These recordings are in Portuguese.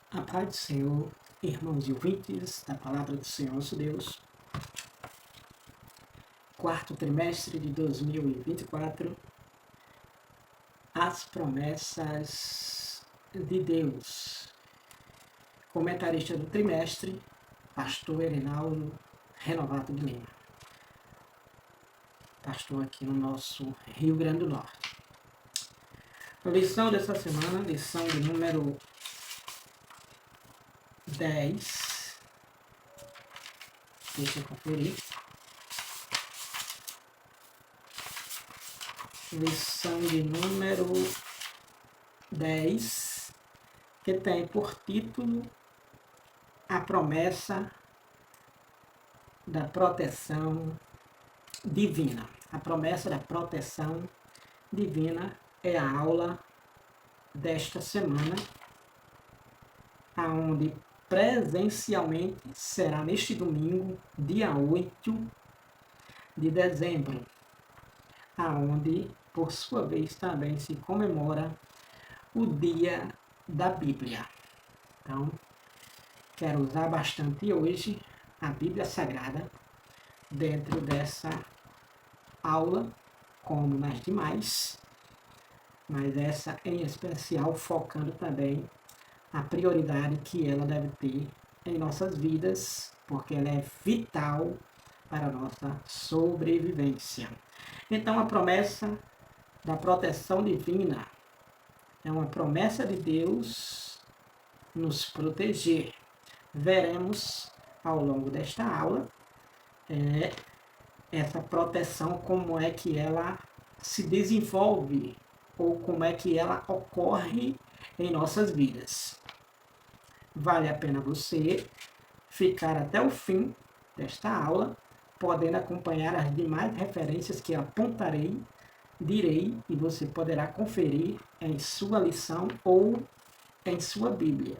A paz do Senhor, irmãos e ouvintes da Palavra do Senhor nosso Deus. Quarto trimestre de 2024. As promessas de Deus. Comentarista do trimestre, pastor Erinaldo Renovato de Lima. Pastor aqui no nosso Rio Grande do Norte. A lição dessa semana, lição de número 10. Deixa eu conferir. Lição de número 10, que tem por título a promessa da proteção divina. A promessa da proteção divina é a aula desta semana, aonde presencialmente será neste domingo, dia 8 de dezembro, aonde, por sua vez, também se comemora o Dia da Bíblia. Então, quero usar bastante hoje a Bíblia Sagrada dentro dessa aula, como nas demais, mas essa em especial focando também a prioridade que ela deve ter em nossas vidas, porque ela é vital para a nossa sobrevivência. Então, a promessa da proteção divina é uma promessa de Deus nos proteger. Veremos ao longo desta aula essa proteção, como é que ela se desenvolve ou como é que ela ocorre em nossas vidas. Vale a pena você ficar até o fim desta aula, podendo acompanhar as demais referências que direi, e você poderá conferir em sua lição ou em sua Bíblia.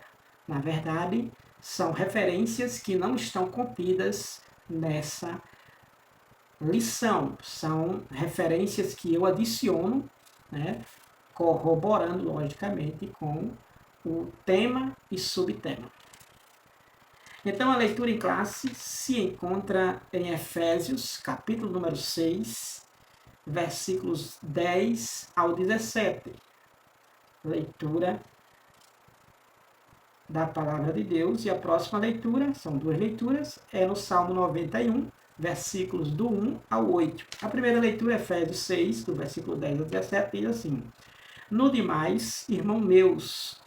Na verdade, são referências que não estão contidas nessa lição, são referências que eu adiciono, corroborando, logicamente, com o tema e subtema. Então, a leitura em classe se encontra em Efésios, capítulo número 6, versículos 10 ao 17. Leitura da Palavra de Deus. E a próxima leitura, são duas leituras, é no Salmo 91, versículos do 1 ao 8. A primeira leitura é Efésios 6, do versículo 10 ao 17, diz assim: No demais, irmãos meus,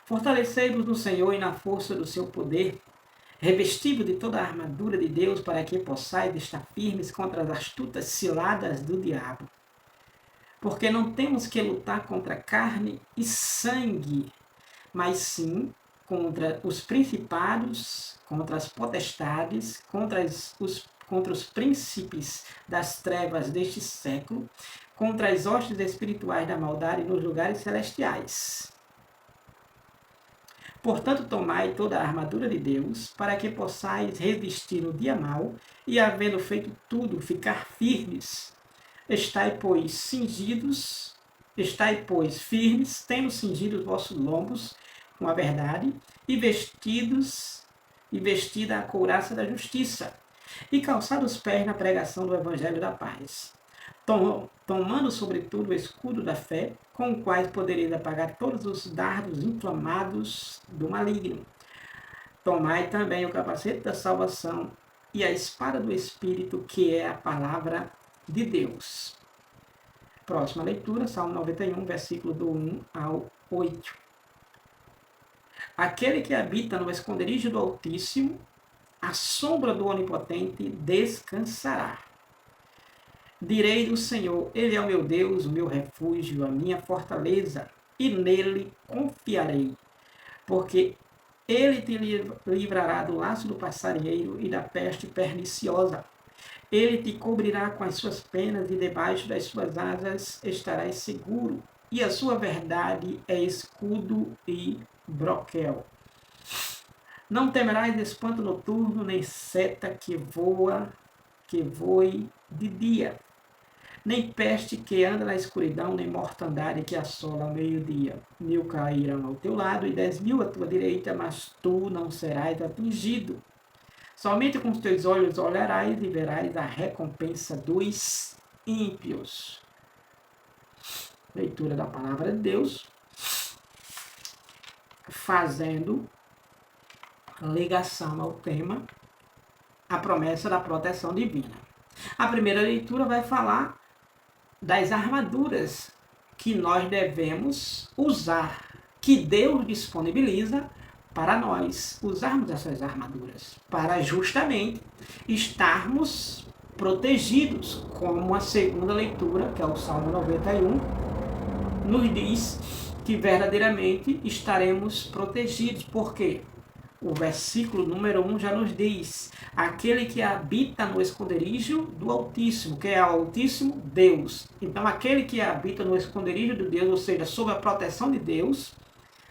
fortalecei-vos no Senhor e na força do seu poder, revestido de toda a armadura de Deus, para que possais estar firmes contra as astutas ciladas do diabo. Porque não temos que lutar contra carne e sangue, mas sim contra os principados, contra as potestades, contra os príncipes das trevas deste século, contra as hostes espirituais da maldade nos lugares celestiais. Portanto, tomai toda a armadura de Deus, para que possais resistir no dia mau, e havendo feito tudo, ficar firmes. Estai, pois, firmes, tendo cingido os vossos lombos com a verdade, e vestida a couraça da justiça, e calçado os pés na pregação do evangelho da paz. Tomando sobretudo o escudo da fé, com o qual podereis apagar todos os dardos inflamados do maligno. Tomai também o capacete da salvação e a espada do Espírito, que é a palavra de Deus. Próxima leitura, Salmo 91, versículo do 1 ao 8. Aquele que habita no esconderijo do Altíssimo, à sombra do Onipotente descansará. Direi do Senhor, Ele é o meu Deus, o meu refúgio, a minha fortaleza, e nele confiarei, porque Ele te livrará do laço do passarinheiro e da peste perniciosa. Ele te cobrirá com as suas penas e debaixo das suas asas estarás seguro, e a sua verdade é escudo e broquel. Não temerás espanto noturno, nem seta que voe de dia, nem peste que anda na escuridão, nem mortandade que assola ao meio-dia. 1000 cairão ao teu lado e 10.000 à tua direita, mas tu não serás atingido. Somente com os teus olhos olharás e verás a recompensa dos ímpios. Leitura da palavra de Deus, fazendo ligação ao tema, a promessa da proteção divina. A primeira leitura vai falar das armaduras que nós devemos usar, que Deus disponibiliza para nós usarmos essas armaduras, para justamente estarmos protegidos, como a segunda leitura, que é o Salmo 91, nos diz que verdadeiramente estaremos protegidos. Por quê? O versículo número 1 já nos diz: aquele que habita no esconderijo do Altíssimo. Que é o Altíssimo? Deus. Então, aquele que habita no esconderijo de Deus, ou seja, sob a proteção de Deus,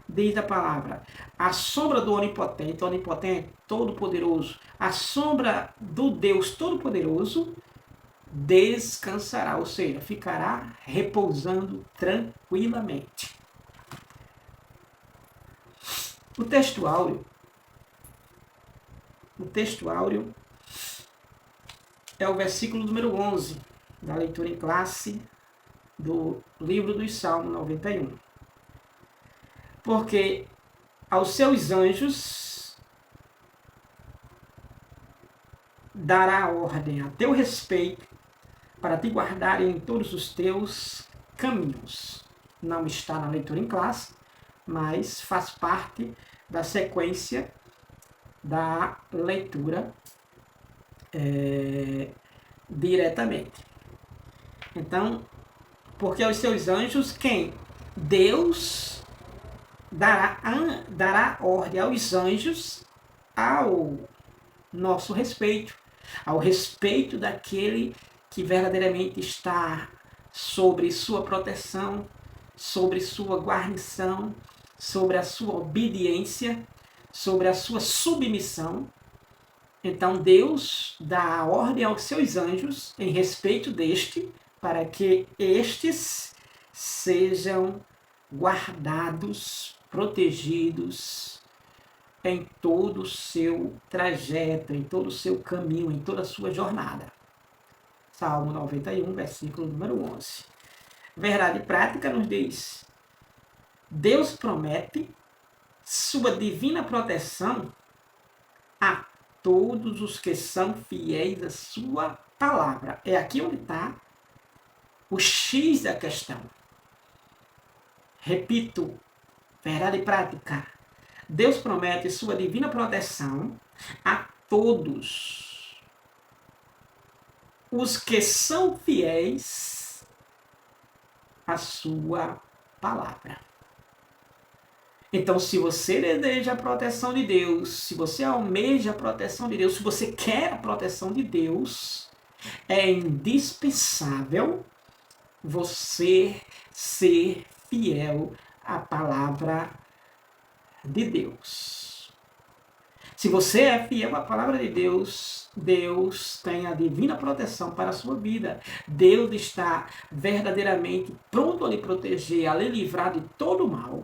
diz a palavra, a sombra do Onipotente, Onipotente, Todo-Poderoso, a sombra do Deus Todo-Poderoso descansará, ou seja, ficará repousando tranquilamente. O texto áureo é o versículo número 11 da leitura em classe do livro dos Salmos 91. Porque aos seus anjos dará ordem a teu respeito para te guardarem em todos os teus caminhos. Não está na leitura em classe, mas faz parte da sequência da leitura diretamente. Então, porque aos seus anjos, quem? Deus dará ordem aos anjos ao nosso respeito, ao respeito daquele que verdadeiramente está sobre sua proteção, sobre sua guarnição, sobre a sua obediência, sobre a sua submissão. Então Deus dá a ordem aos seus anjos em respeito deste, para que estes sejam guardados, protegidos em todo o seu trajeto, em todo o seu caminho, em toda a sua jornada. Salmo 91, versículo número 11. Verdade prática nos diz: Deus promete sua divina proteção a todos os que são fiéis à sua palavra. É aqui onde está o X da questão. Repito, verdade prática. Deus promete sua divina proteção a todos os que são fiéis à sua palavra. Então, se você deseja a proteção de Deus, se você almeja a proteção de Deus, se você quer a proteção de Deus, é indispensável você ser fiel à palavra de Deus. Se você é fiel à palavra de Deus, Deus tem a divina proteção para a sua vida. Deus está verdadeiramente pronto a lhe proteger, a lhe livrar de todo o mal,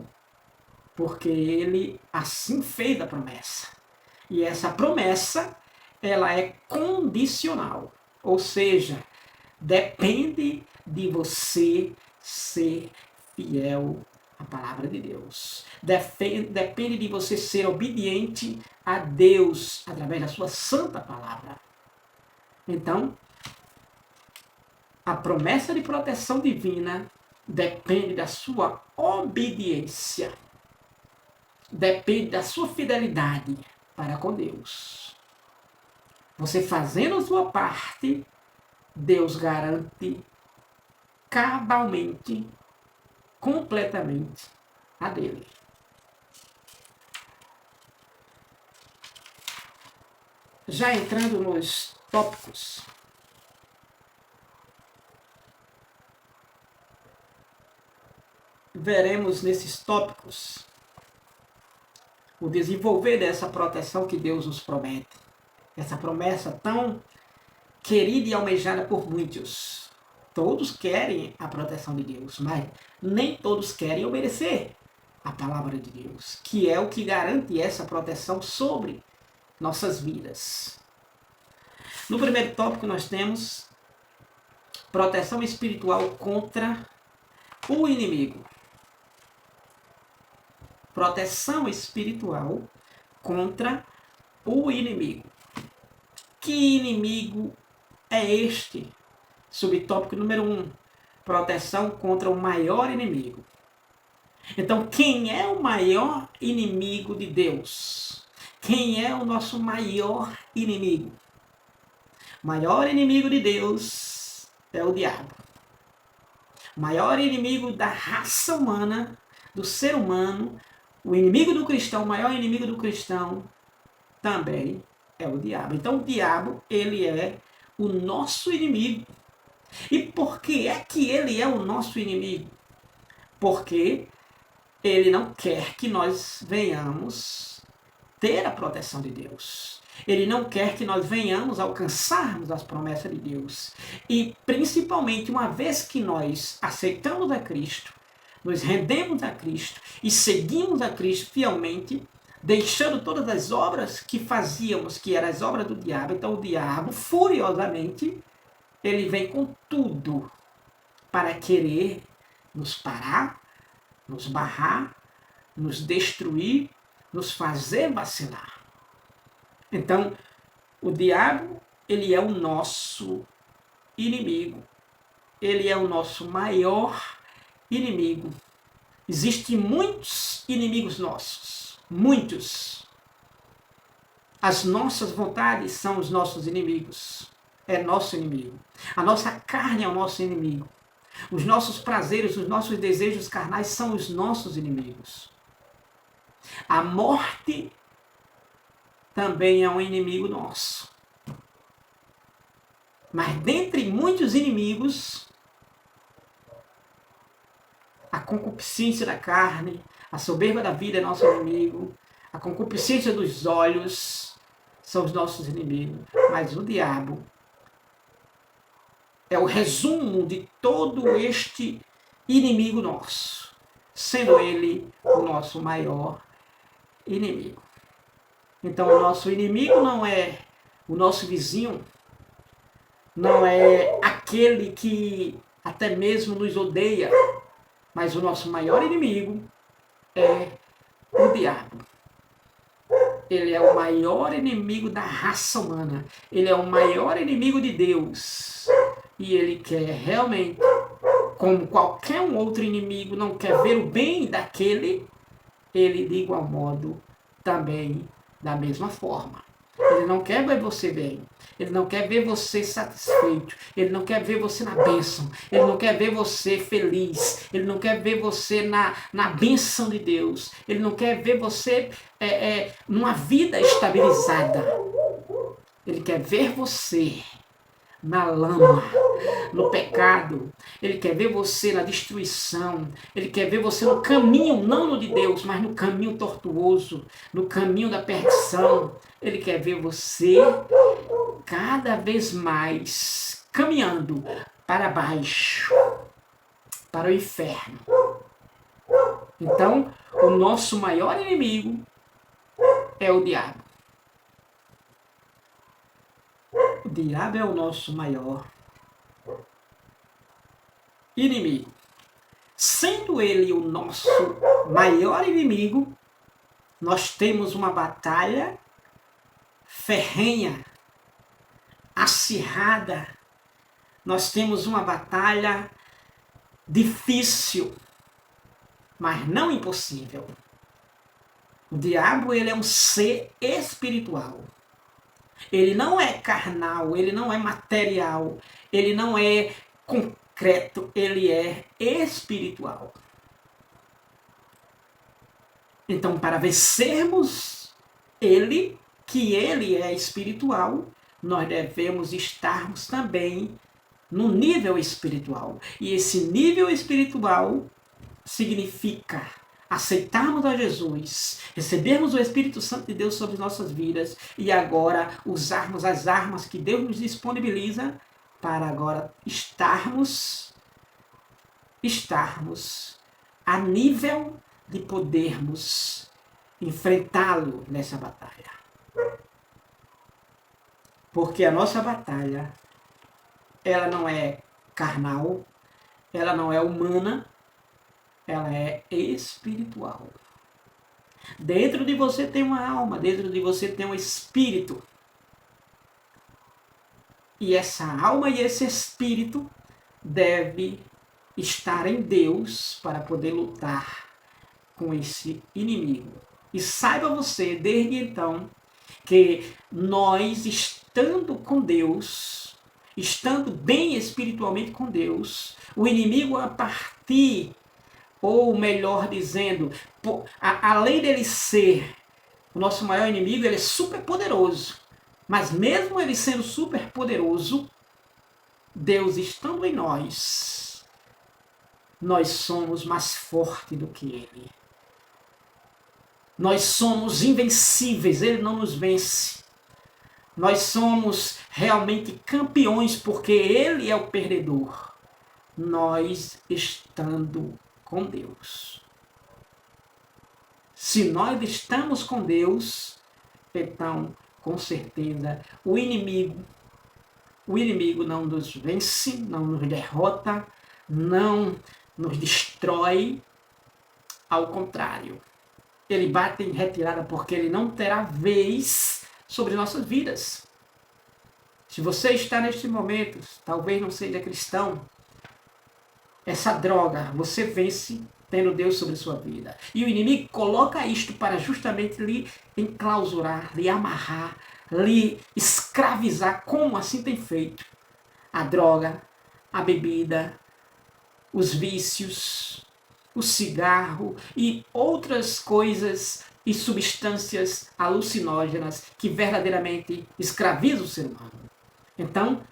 porque Ele assim fez a promessa. E essa promessa, ela é condicional, ou seja, depende de você ser fiel à palavra de Deus. Depende de você ser obediente a Deus através da sua santa palavra. Então, a promessa de proteção divina depende da sua obediência. Depende da sua fidelidade para com Deus. Você fazendo a sua parte, Deus garante cabalmente, completamente a dele. Já entrando nos tópicos, veremos nesses tópicos o desenvolver dessa proteção que Deus nos promete. Essa promessa tão querida e almejada por muitos. Todos querem a proteção de Deus, mas nem todos querem obedecer a palavra de Deus, que é o que garante essa proteção sobre nossas vidas. No primeiro tópico nós temos proteção espiritual contra o inimigo. Proteção espiritual contra o inimigo. Que inimigo é este? Subtópico número 1. Proteção contra o maior inimigo. Então, quem é o maior inimigo de Deus? Quem é o nosso maior inimigo? O maior inimigo de Deus é o diabo. O maior inimigo da raça humana, do ser humano, o inimigo do cristão, o maior inimigo do cristão também é o diabo. Então o diabo, ele é o nosso inimigo. E por que é que ele é o nosso inimigo? Porque ele não quer que nós venhamos ter a proteção de Deus. Ele não quer que nós venhamos alcançarmos as promessas de Deus. E principalmente uma vez que nós aceitamos a Cristo, nos rendemos a Cristo e seguimos a Cristo fielmente, deixando todas as obras que fazíamos, que eram as obras do diabo. Então o diabo, furiosamente, ele vem com tudo para querer nos parar, nos barrar, nos destruir, nos fazer vacilar. Então, o diabo, ele é o nosso inimigo. Ele é o nosso maior inimigo. Existem muitos inimigos nossos. Muitos. As nossas vontades são os nossos inimigos. É nosso inimigo. A nossa carne é o nosso inimigo. Os nossos prazeres, os nossos desejos carnais são os nossos inimigos. A morte também é um inimigo nosso. Mas dentre muitos inimigos, a concupiscência da carne, a soberba da vida é nosso inimigo, a concupiscência dos olhos são os nossos inimigos. Mas o diabo é o resumo de todo este inimigo nosso, sendo ele o nosso maior inimigo. Então o nosso inimigo não é o nosso vizinho, não é aquele que até mesmo nos odeia, mas o nosso maior inimigo é o diabo. Ele é o maior inimigo da raça humana. Ele é o maior inimigo de Deus. E ele quer realmente, como qualquer um outro inimigo, não quer ver o bem daquele, ele de igual modo também da mesma forma. Ele não quer ver você bem. Ele não quer ver você satisfeito. Ele não quer ver você na bênção. Ele não quer ver você feliz. Ele não quer ver você na bênção de Deus. Ele não quer ver você numa vida estabilizada. Ele quer ver você na lama, no pecado. Ele quer ver você na destruição. Ele quer ver você no caminho, não no de Deus, mas no caminho tortuoso, no caminho da perdição. Ele quer ver você cada vez mais caminhando para baixo, para o inferno. Então, o nosso maior inimigo é o diabo. O diabo é o nosso maior inimigo. Sendo ele o nosso maior inimigo, nós temos uma batalha ferrenha, acirrada. Nós temos uma batalha difícil, mas não impossível. O diabo, ele é um ser espiritual. Ele não é carnal, ele não é material, ele não é concreto, ele é espiritual. Então, para vencermos ele, que ele é espiritual, nós devemos estarmos também no nível espiritual. E esse nível espiritual significa aceitarmos a Jesus, recebermos o Espírito Santo de Deus sobre nossas vidas e agora usarmos as armas que Deus nos disponibiliza para agora estarmos a nível de podermos enfrentá-lo nessa batalha. Porque a nossa batalha, ela não é carnal, ela não é humana, ela é espiritual. Dentro de você tem uma alma, dentro de você tem um espírito. E essa alma e esse espírito deve estar em Deus para poder lutar com esse inimigo. E saiba você, desde então, que nós, estando com Deus, estando bem espiritualmente com Deus, o inimigo a partir, ou melhor dizendo, além dele ser o nosso maior inimigo, ele é super poderoso. Mas mesmo ele sendo super poderoso, Deus estando em nós, nós somos mais fortes do que ele. Nós somos invencíveis, ele não nos vence. Nós somos realmente campeões porque ele é o perdedor. Nós estando com Deus. Se nós estamos com Deus, então, com certeza, o inimigo não nos vence, não nos derrota, não nos destrói. Ao contrário, ele bate em retirada porque ele não terá vez sobre nossas vidas. Se você está neste momento, talvez não seja cristão, essa droga você vence tendo Deus sobre sua vida. E o inimigo coloca isto para justamente lhe enclausurar, lhe amarrar, lhe escravizar, como assim tem feito. A droga, a bebida, os vícios, o cigarro e outras coisas e substâncias alucinógenas que verdadeiramente escravizam o ser humano. Então,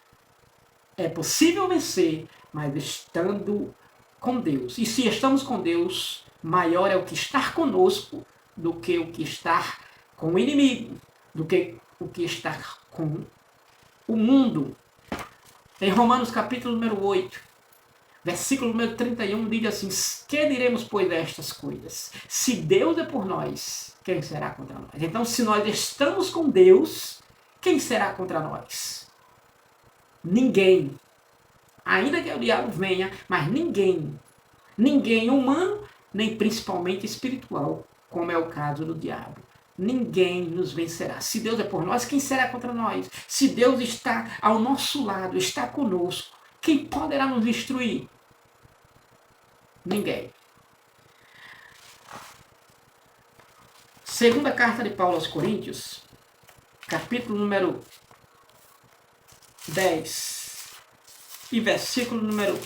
é possível vencer, mas estando com Deus. E se estamos com Deus, maior é o que estar conosco do que o que estar com o inimigo, do que o que estar com o mundo. Em Romanos capítulo número 8, versículo número 31, diz assim: que diremos, pois, destas coisas? Se Deus é por nós, quem será contra nós? Então, se nós estamos com Deus, quem será contra nós? Ninguém. Ainda que o diabo venha, mas ninguém. Ninguém humano, nem principalmente espiritual, como é o caso do diabo. Ninguém nos vencerá. Se Deus é por nós, quem será contra nós? Se Deus está ao nosso lado, está conosco, quem poderá nos destruir? Ninguém. Segunda carta de Paulo aos Coríntios, capítulo número 10 e versículo número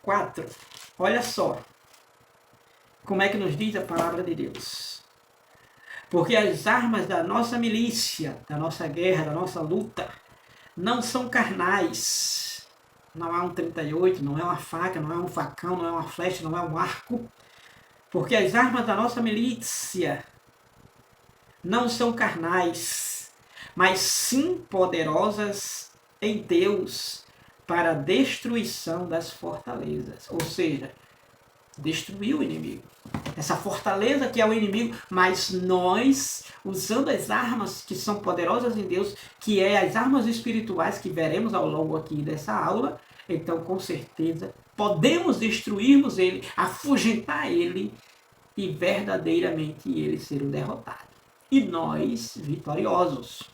4. Olha só como é que nos diz a palavra de Deus. Porque as armas da nossa milícia, da nossa guerra, da nossa luta, não são carnais. Não é um 38, não é uma faca, não é um facão, não é uma flecha, não é um arco. Porque as armas da nossa milícia não são carnais, mas sim poderosas em Deus para a destruição das fortalezas. Ou seja, destruir o inimigo. Essa fortaleza que é o inimigo, mas nós, usando as armas que são poderosas em Deus, que é as armas espirituais que veremos ao longo aqui dessa aula, então com certeza podemos destruirmos ele, afugentar ele e verdadeiramente ele ser o derrotado. E nós vitoriosos.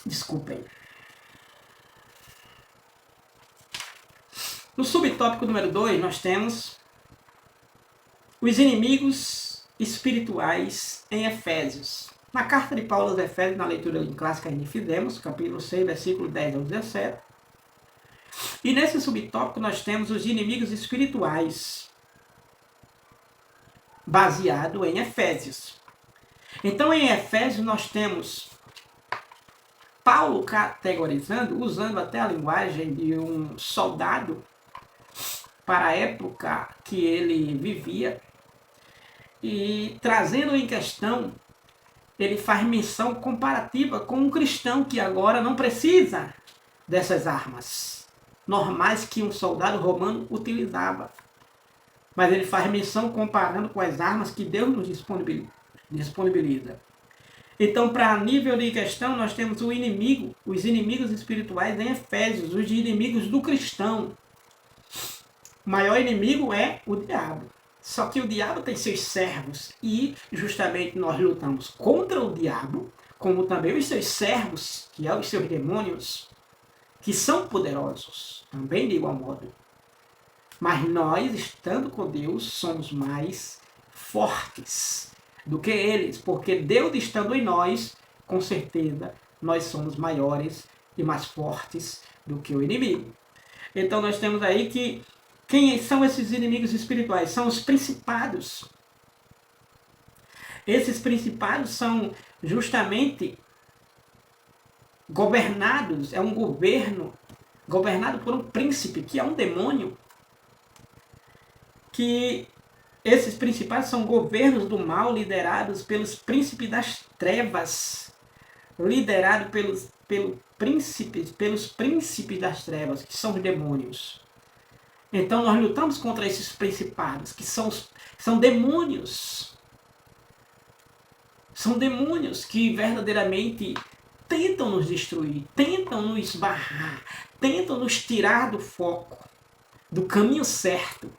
Desculpem. No subtópico número 2, nós temos os inimigos espirituais em Efésios. Na carta de Paulo aos Efésios, na leitura clássica que a gente fizemos, capítulo 6, versículo 10 ao 17. E nesse subtópico nós temos os inimigos espirituais, baseado em Efésios. Então em Efésios nós temos Paulo categorizando, usando até a linguagem de um soldado para a época que ele vivia, e trazendo em questão ele faz menção comparativa com um cristão que agora não precisa dessas armas normais que um soldado romano utilizava. Mas ele faz menção comparando com as armas que Deus nos disponibiliza. Então, para nível de questão, nós temos o inimigo, os inimigos espirituais em Efésios, os inimigos do cristão. O maior inimigo é o diabo. Só que o diabo tem seus servos e justamente nós lutamos contra o diabo, como também os seus servos, que são os seus demônios, que são poderosos, também de igual modo. Mas nós, estando com Deus, somos mais fortes do que eles, porque Deus estando em nós, com certeza, nós somos maiores e mais fortes do que o inimigo. Então nós temos aí que quem são esses inimigos espirituais? São os principados. Esses principados são justamente governados, é um governo governado por um príncipe, que é um demônio, que esses principados são governos do mal liderados pelos príncipes das trevas, liderado pelos príncipes das trevas, que são os demônios. Então nós lutamos contra esses principados, que são demônios. São demônios que verdadeiramente tentam nos destruir, tentam nos barrar, tentam nos tirar do foco, do caminho certo.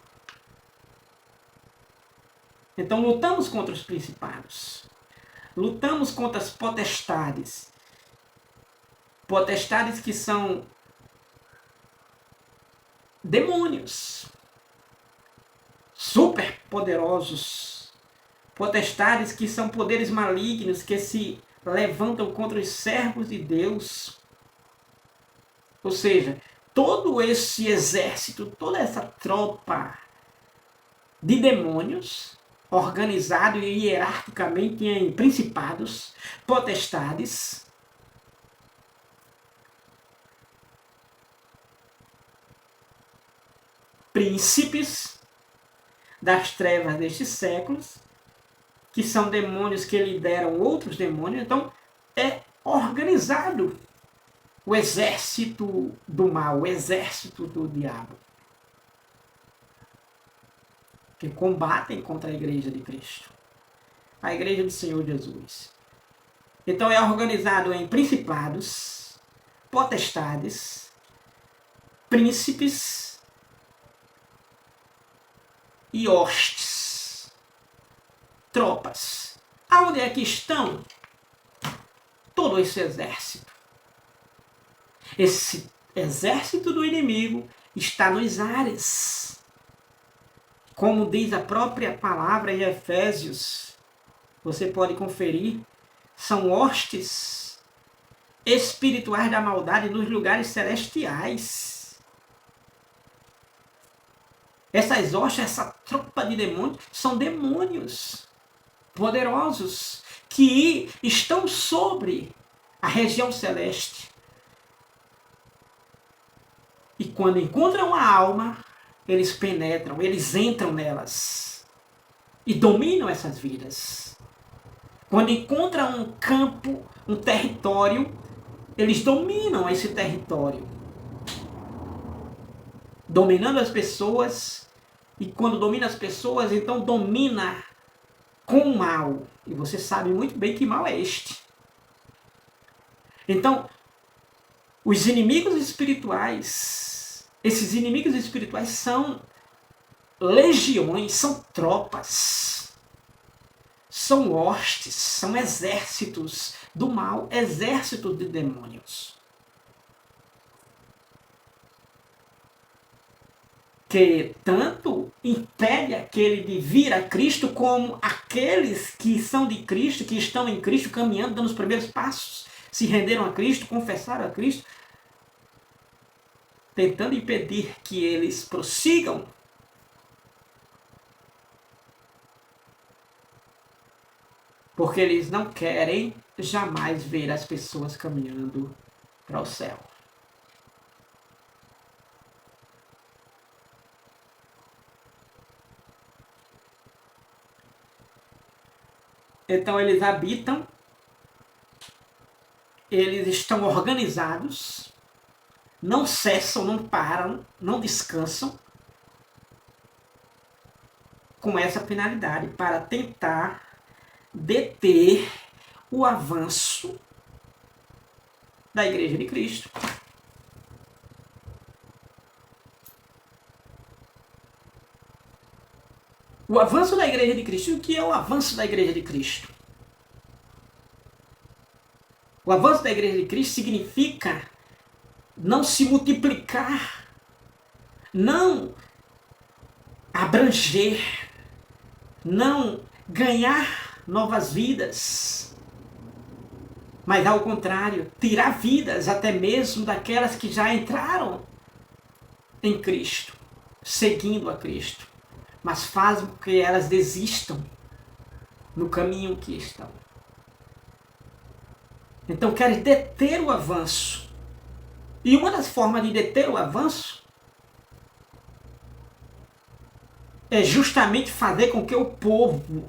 Então lutamos contra os principados. Lutamos contra as potestades. Potestades que são demônios super poderosos, potestades que são poderes malignos que se levantam contra os servos de Deus. Ou seja, todo esse exército, toda essa tropa de demônios, organizado hierarquicamente em principados, potestades, príncipes das trevas destes séculos, que são demônios que lideram outros demônios. Então, é organizado o exército do mal, o exército do diabo, que combatem contra a igreja de Cristo, a igreja do Senhor Jesus. Então, é organizado em principados, potestades, príncipes e hostes, tropas. Aonde é que estão todo esse exército? Esse exército do inimigo está nos ares. Como diz a própria palavra em Efésios, você pode conferir, são hostes espirituais da maldade nos lugares celestiais. Essas hostes, essa tropa de demônios, são demônios poderosos que estão sobre a região celeste. E quando encontram a alma, eles penetram, eles entram nelas e dominam essas vidas. Quando encontram um campo, um território, eles dominam esse território, dominando as pessoas. E quando domina as pessoas, então domina com o mal. E você sabe muito bem que mal é este. Então, os inimigos espirituais, esses inimigos espirituais são legiões, são tropas, são hostes, são exércitos do mal, exércitos de demônios. Que tanto impede aquele de vir a Cristo, como aqueles que são de Cristo, que estão em Cristo, caminhando, dando os primeiros passos, se renderam a Cristo, confessaram a Cristo, tentando impedir que eles prossigam. Porque eles não querem jamais ver as pessoas caminhando para o céu. Então eles habitam eles estão organizados, não cessam, não param, não descansam, com essa finalidade, para tentar deter o avanço da Igreja de Cristo. O avanço da Igreja de Cristo. E o que é o avanço da Igreja de Cristo? O avanço da Igreja de Cristo significa não se multiplicar, não abranger, não ganhar novas vidas, mas ao contrário, tirar vidas até mesmo daquelas que já entraram em Cristo, seguindo a Cristo, mas faz com que elas desistam no caminho que estão. Então quer deter o avanço. E uma das formas de deter o avanço é justamente fazer com que o povo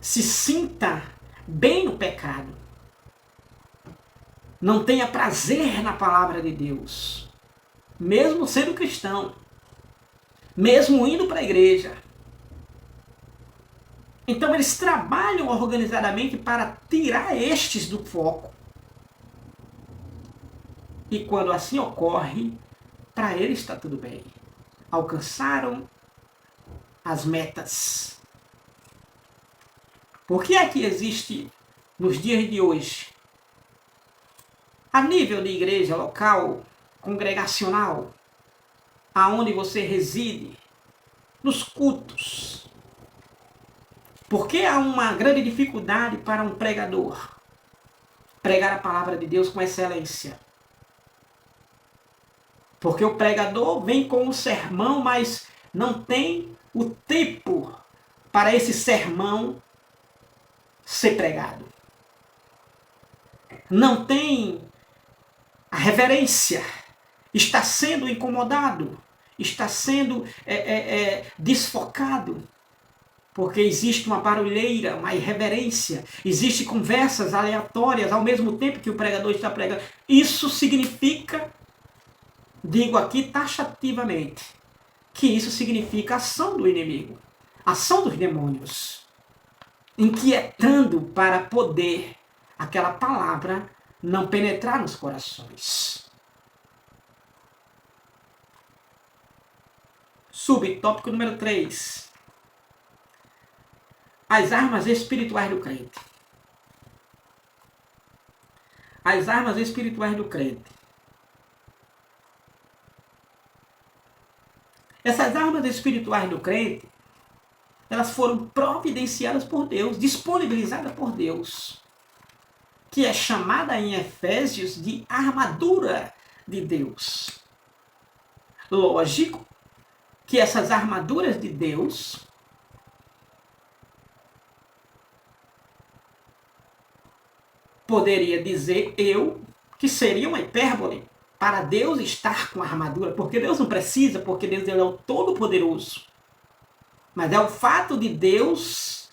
se sinta bem no pecado, não tenha prazer na palavra de Deus, mesmo sendo cristão, mesmo indo para a igreja. Então eles trabalham organizadamente para tirar estes do foco. E quando assim ocorre, para eles está tudo bem. Alcançaram as metas. Por que é que existe nos dias de hoje, a nível de igreja local, congregacional, aonde você reside, nos cultos, por que há uma grande dificuldade para um pregador pregar a palavra de Deus com excelência? Porque o pregador vem com um sermão, mas não tem o tempo para esse sermão ser pregado. Não tem a reverência. Está sendo incomodado. Está sendo desfocado. Porque existe uma barulheira, uma irreverência. Existem conversas aleatórias ao mesmo tempo que o pregador está pregando. Isso significa, digo aqui taxativamente, que isso significa ação do inimigo, ação dos demônios, inquietando para poder aquela palavra não penetrar nos corações. Subtópico número 3. As armas espirituais do crente. As armas espirituais do crente. Essas armas espirituais do crente, elas foram providenciadas por Deus, disponibilizadas por Deus, que é chamada em Efésios de armadura de Deus. Lógico que essas armaduras de Deus poderia dizer eu que seria uma hipérbole para Deus estar com a armadura, porque Deus não precisa, porque Deus ele é o Todo-Poderoso. Mas é o fato de Deus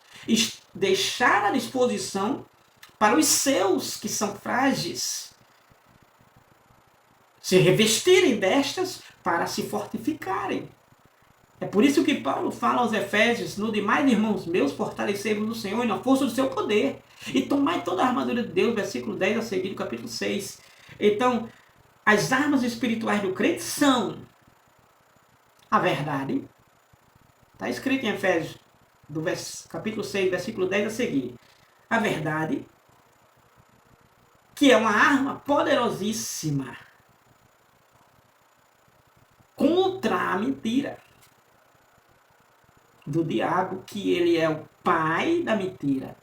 deixar à disposição para os seus que são frágeis se revestirem destas para se fortificarem. É por isso que Paulo fala aos Efésios: no demais, irmãos meus, fortalecei-vos no Senhor e na força do seu poder, e tomai toda a armadura de Deus, versículo 10 a seguir do capítulo 6. Então, as armas espirituais do crente são a verdade. Está escrito em Efésios, capítulo 6, versículo 10 a seguir. A verdade, que é uma arma poderosíssima contra a mentira do diabo, que ele é o pai da mentira.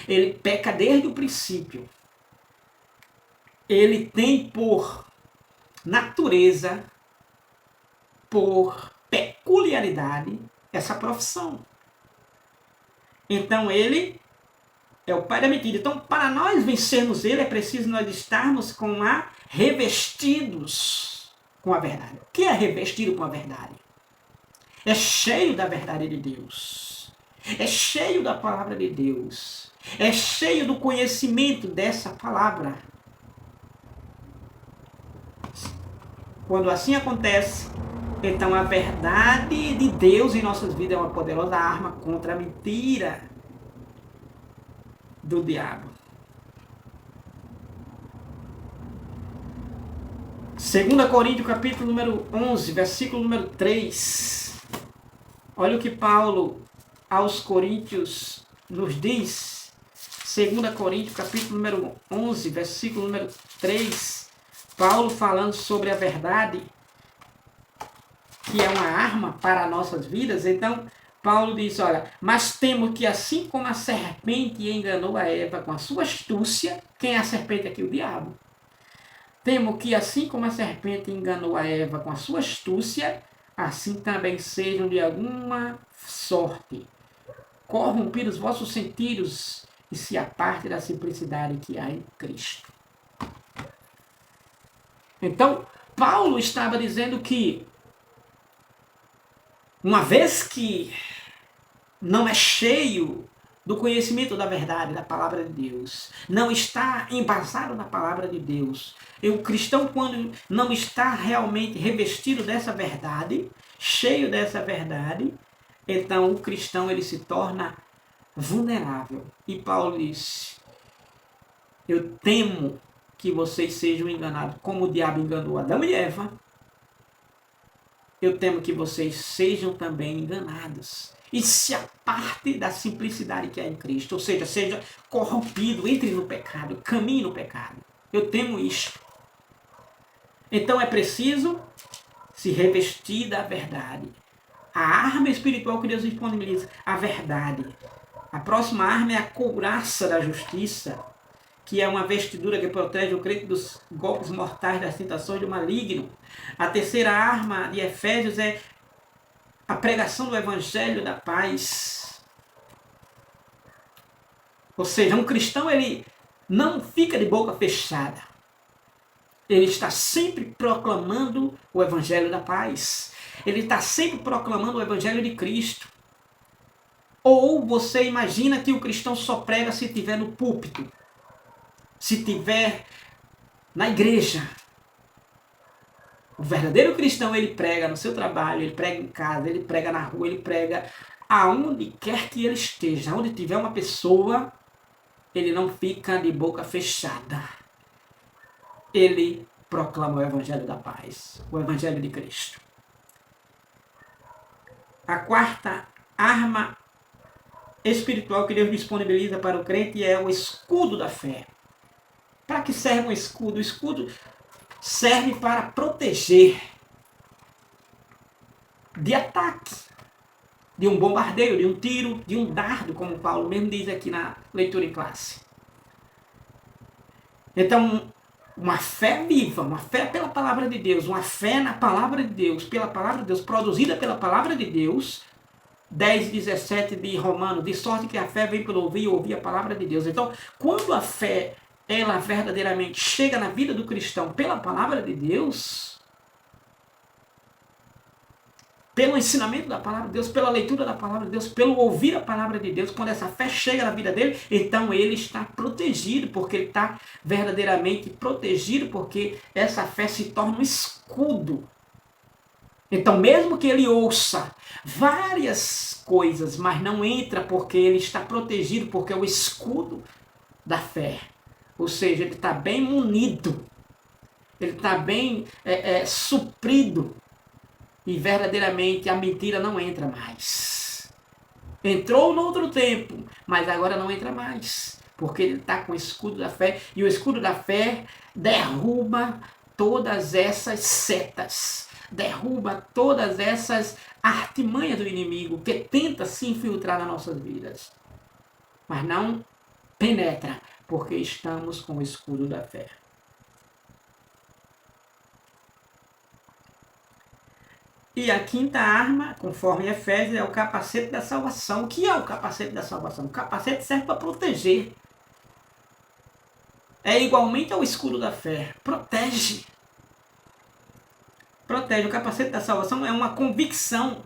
Ele peca desde o princípio. Ele tem por natureza, por peculiaridade, essa profissão. Então ele é o pai da mentira. Então, para nós vencermos ele, é preciso nós estarmos revestidos com a verdade. O que é revestido com a verdade? É cheio da verdade de Deus. É cheio da palavra de Deus. É cheio do conhecimento dessa palavra. Quando assim acontece, então a verdade de Deus em nossas vidas é uma poderosa arma contra a mentira do diabo. 2 Coríntios capítulo número 11, versículo número 3. Olha o que Paulo aos Coríntios nos diz. 2 Coríntios capítulo número 11, versículo número 3. Paulo falando sobre a verdade, que é uma arma para nossas vidas. Então, Paulo diz, olha, mas temo que assim como a serpente enganou a Eva com a sua astúcia, quem é a serpente aqui? O diabo. Temo que assim como a serpente enganou a Eva com a sua astúcia, assim também sejam de alguma sorte corrompidos vossos sentidos e se aparte da simplicidade que há em Cristo. Então, Paulo estava dizendo que uma vez que não é cheio do conhecimento da verdade, da palavra de Deus, não está embasado na palavra de Deus, e o cristão, quando não está realmente revestido dessa verdade, cheio dessa verdade, então o cristão ele se torna vulnerável. E Paulo diz, eu temo que vocês sejam enganados, como o diabo enganou Adão e Eva, eu temo que vocês sejam também enganados. E se aparte da simplicidade que há em Cristo. Ou seja corrompido, entre no pecado, caminhe no pecado. Eu temo isto. Então é preciso se revestir da verdade. A arma espiritual que Deus disponibiliza, a verdade. A próxima arma é a couraça da justiça, que é uma vestidura que protege o crente dos golpes mortais, das tentações do maligno. A terceira arma de Efésios é a pregação do evangelho da paz. Ou seja, um cristão ele não fica de boca fechada. Ele está sempre proclamando o evangelho da paz. Ele está sempre proclamando o evangelho de Cristo. Ou você imagina que o cristão só prega se estiver no púlpito, se estiver na igreja. O verdadeiro cristão, ele prega no seu trabalho, ele prega em casa, ele prega na rua, ele prega aonde quer que ele esteja. Onde tiver uma pessoa, ele não fica de boca fechada. Ele proclama o evangelho da paz, o evangelho de Cristo. A quarta arma espiritual que Deus disponibiliza para o crente é o escudo da fé. Para que serve um escudo? O escudo serve para proteger de ataque, de um bombardeio, de um tiro, de um dardo, como Paulo mesmo diz aqui na leitura em classe. Então, uma fé viva, uma fé pela palavra de Deus, uma fé na palavra de Deus, pela palavra de Deus, produzida pela palavra de Deus, 10:17 de Romanos, de sorte que a fé vem pelo ouvir e ouvir a palavra de Deus. Então, quando a fé ela verdadeiramente chega na vida do cristão pela palavra de Deus, pelo ensinamento da palavra de Deus, pela leitura da palavra de Deus, pelo ouvir a palavra de Deus, quando essa fé chega na vida dele, então ele está protegido, porque ele está verdadeiramente protegido, porque essa fé se torna um escudo. Então, mesmo que ele ouça várias coisas, mas não entra porque ele está protegido, porque é o escudo da fé. Ou seja, ele está bem munido, ele está bem suprido, e verdadeiramente a mentira não entra mais. Entrou no outro tempo, mas agora não entra mais, porque ele está com o escudo da fé, e o escudo da fé derruba todas essas setas, derruba todas essas artimanhas do inimigo que tenta se infiltrar nas nossas vidas, mas não penetra, porque estamos com o escudo da fé. E a quinta arma, conforme Efésios, é o capacete da salvação. O que é o capacete da salvação? O capacete serve para proteger. É igualmente ao escudo da fé. Protege. Protege. O capacete da salvação é uma convicção.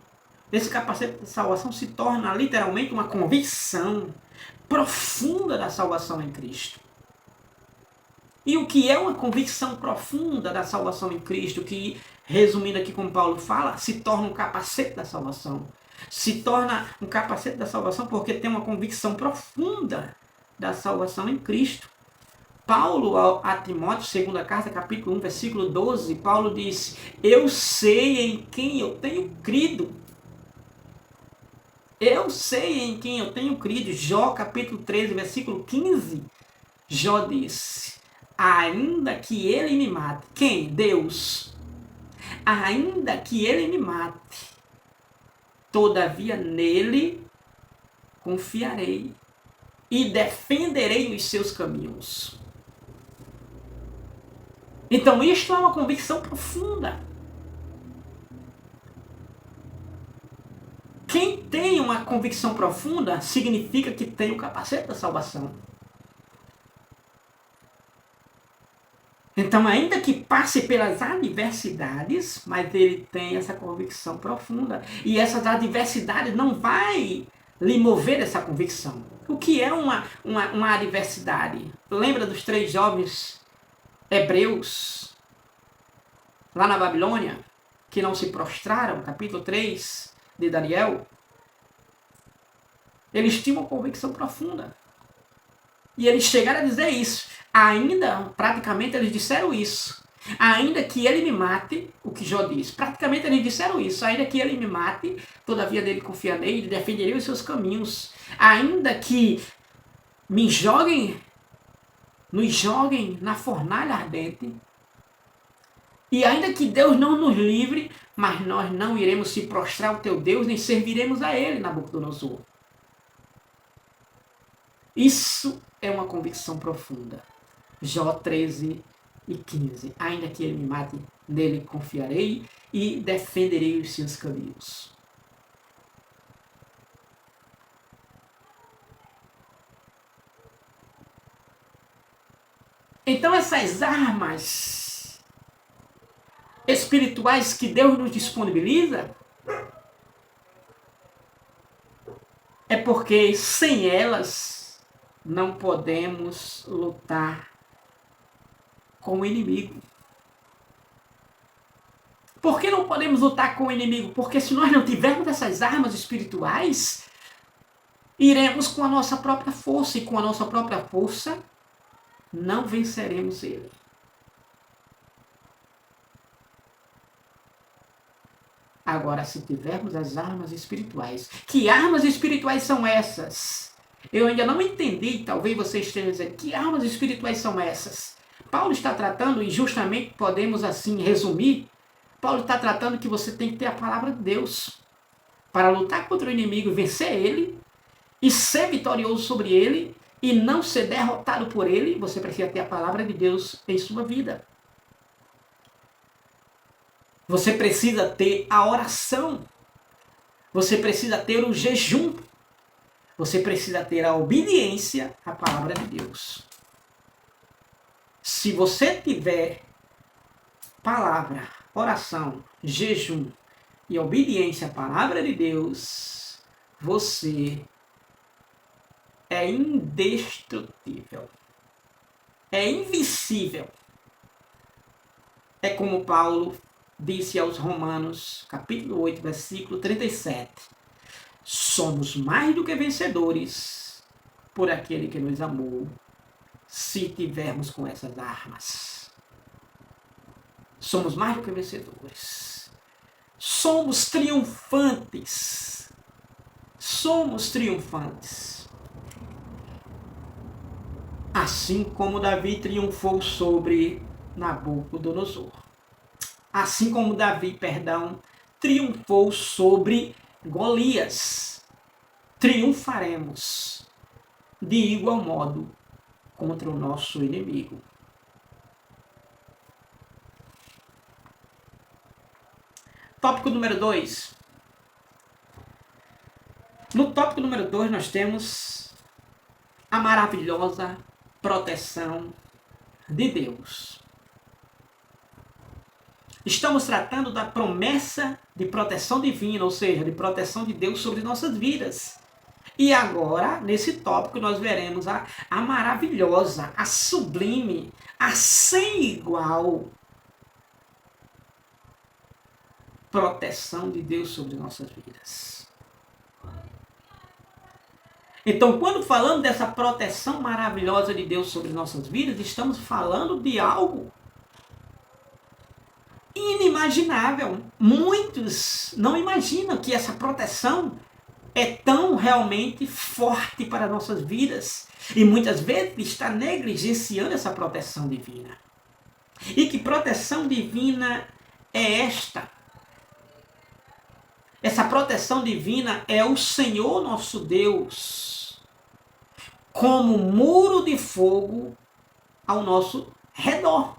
Esse capacete da salvação se torna literalmente uma convicção. profunda da salvação em Cristo. E o que é uma convicção profunda da salvação em Cristo, que, resumindo aqui como Paulo fala, se torna um capacete da salvação. Se torna um capacete da salvação porque tem uma convicção profunda da salvação em Cristo. Paulo a Timóteo, segunda carta, capítulo 1, versículo 12, Paulo diz: eu sei em quem eu tenho crido. Eu sei em quem eu tenho crido. Jó, capítulo 13, versículo 15, Jó diz: ainda que ele me mate. Quem? Deus. Ainda que ele me mate, todavia nele confiarei e defenderei os seus caminhos. Então isto é uma convicção profunda. Quem tem uma convicção profunda significa que tem o capacete da salvação. Então, ainda que passe pelas adversidades, mas ele tem essa convicção profunda. E essas adversidades não vai lhe mover essa convicção. O que é uma adversidade? Lembra dos 3 jovens hebreus lá na Babilônia, que não se prostraram, capítulo 3 de Daniel? Eles tinham uma convicção profunda. E eles chegaram a dizer isso. Ainda, praticamente, eles disseram isso. Ainda que ele me mate, o que Jó diz. Praticamente eles disseram isso. Ainda que ele me mate, todavia dele confiarei e defenderei os seus caminhos. Ainda que nos joguem na fornalha ardente. E ainda que Deus não nos livre, mas nós não iremos se prostrar ao teu Deus, nem serviremos a ele, Nabucodonosor. Isso é uma convicção profunda. Jó 13 e 15. Ainda que ele me mate, nele confiarei e defenderei os seus caminhos. Então essas armas espirituais que Deus nos disponibiliza é porque sem elas não podemos lutar com o inimigo. Por que não podemos lutar com o inimigo? Porque se nós não tivermos essas armas espirituais, iremos com a nossa própria força, e com a nossa própria força não venceremos ele. Agora, se tivermos as armas espirituais, que armas espirituais são essas? Eu ainda não entendi, talvez você esteja dizendo, que armas espirituais são essas? Paulo está tratando, e justamente podemos assim resumir, Paulo está tratando que você tem que ter a palavra de Deus para lutar contra o inimigo e vencer ele, e ser vitorioso sobre ele, e não ser derrotado por ele. Você precisa ter a palavra de Deus em sua vida. Você precisa ter a oração. Você precisa ter o jejum. Você precisa ter a obediência à palavra de Deus. Se você tiver palavra, oração, jejum e obediência à palavra de Deus, você é indestrutível. É invencível. É como Paulo disse aos Romanos, capítulo 8, versículo 37. Somos mais do que vencedores por aquele que nos amou, se tivermos com essas armas. Somos mais do que vencedores. Somos triunfantes. Somos triunfantes. Assim como Davi triunfou sobre Nabucodonosor. Assim como Davi, triunfou sobre Golias. Triunfaremos de igual modo contra o nosso inimigo. Tópico número 2. No tópico número 2 nós temos a maravilhosa proteção de Deus. Estamos tratando da promessa de proteção divina, ou seja, de proteção de Deus sobre nossas vidas. E agora, nesse tópico, nós veremos a maravilhosa, a sublime, a sem igual proteção de Deus sobre nossas vidas. Então, quando falamos dessa proteção maravilhosa de Deus sobre nossas vidas, estamos falando de algo inimaginável. Muitos não imaginam que essa proteção é tão realmente forte para nossas vidas. E muitas vezes está negligenciando essa proteção divina. E que proteção divina é esta? Essa proteção divina é o Senhor nosso Deus, como muro de fogo ao nosso redor.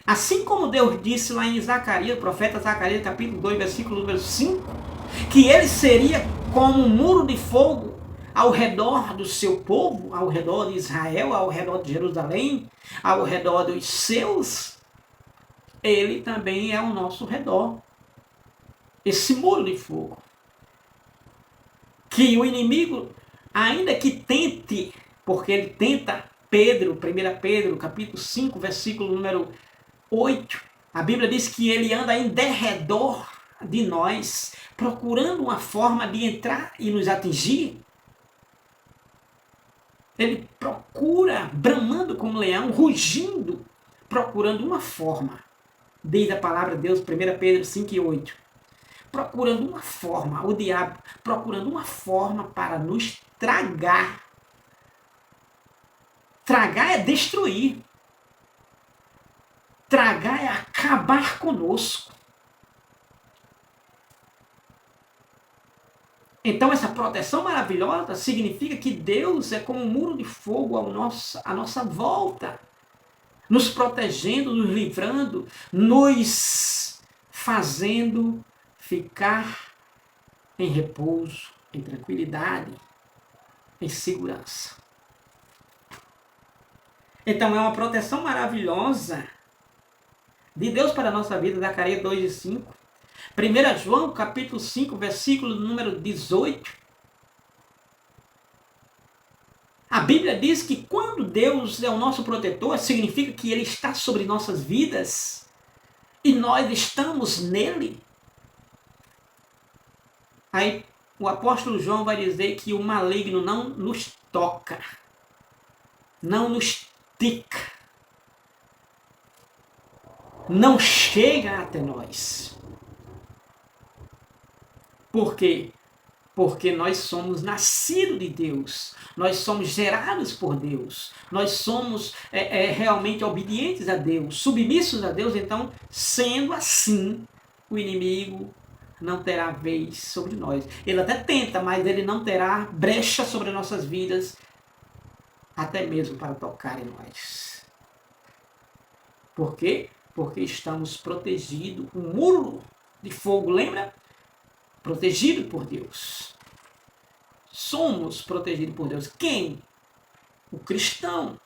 Assim como Deus disse lá em Zacarias, o profeta Zacarias, capítulo 2, versículo número 5, que ele seria como um muro de fogo ao redor do seu povo, ao redor de Israel, ao redor de Jerusalém, ao redor dos seus, ele também é ao nosso redor. Esse muro de fogo. Que o inimigo, ainda que tente, porque ele tenta, Pedro, 1 Pedro, capítulo 5, versículo número 8, a Bíblia diz que ele anda em derredor de nós, procurando uma forma de entrar e nos atingir. Ele procura, bramando como leão, rugindo, procurando uma forma. Diz a palavra de Deus, 1 Pedro 5 e 8. Procurando uma forma, o diabo procurando uma forma para nos tragar. Tragar é destruir. Tragar é acabar conosco. Então essa proteção maravilhosa significa que Deus é como um muro de fogo à nossa volta, nos protegendo, nos livrando, nos fazendo ficar em repouso, em tranquilidade, em segurança. Então é uma proteção maravilhosa de Deus para a nossa vida, Zacarias 2 e 5. 1 João capítulo 5, versículo número 18. A Bíblia diz que quando Deus é o nosso protetor, significa que Ele está sobre nossas vidas e nós estamos nele. Aí o apóstolo João vai dizer que o maligno não nos toca, não nos tica, não chega até nós. Por quê? Porque nós somos nascidos de Deus, nós somos gerados por Deus, nós somos realmente obedientes a Deus, submissos a Deus. Então, sendo assim, o inimigo não terá vez sobre nós. Ele até tenta, mas ele não terá brecha sobre nossas vidas, até mesmo para tocar em nós. Por quê? Porque estamos protegidos. Um muro de fogo, lembra? Protegido por Deus. Somos protegidos por Deus. Quem? O cristão.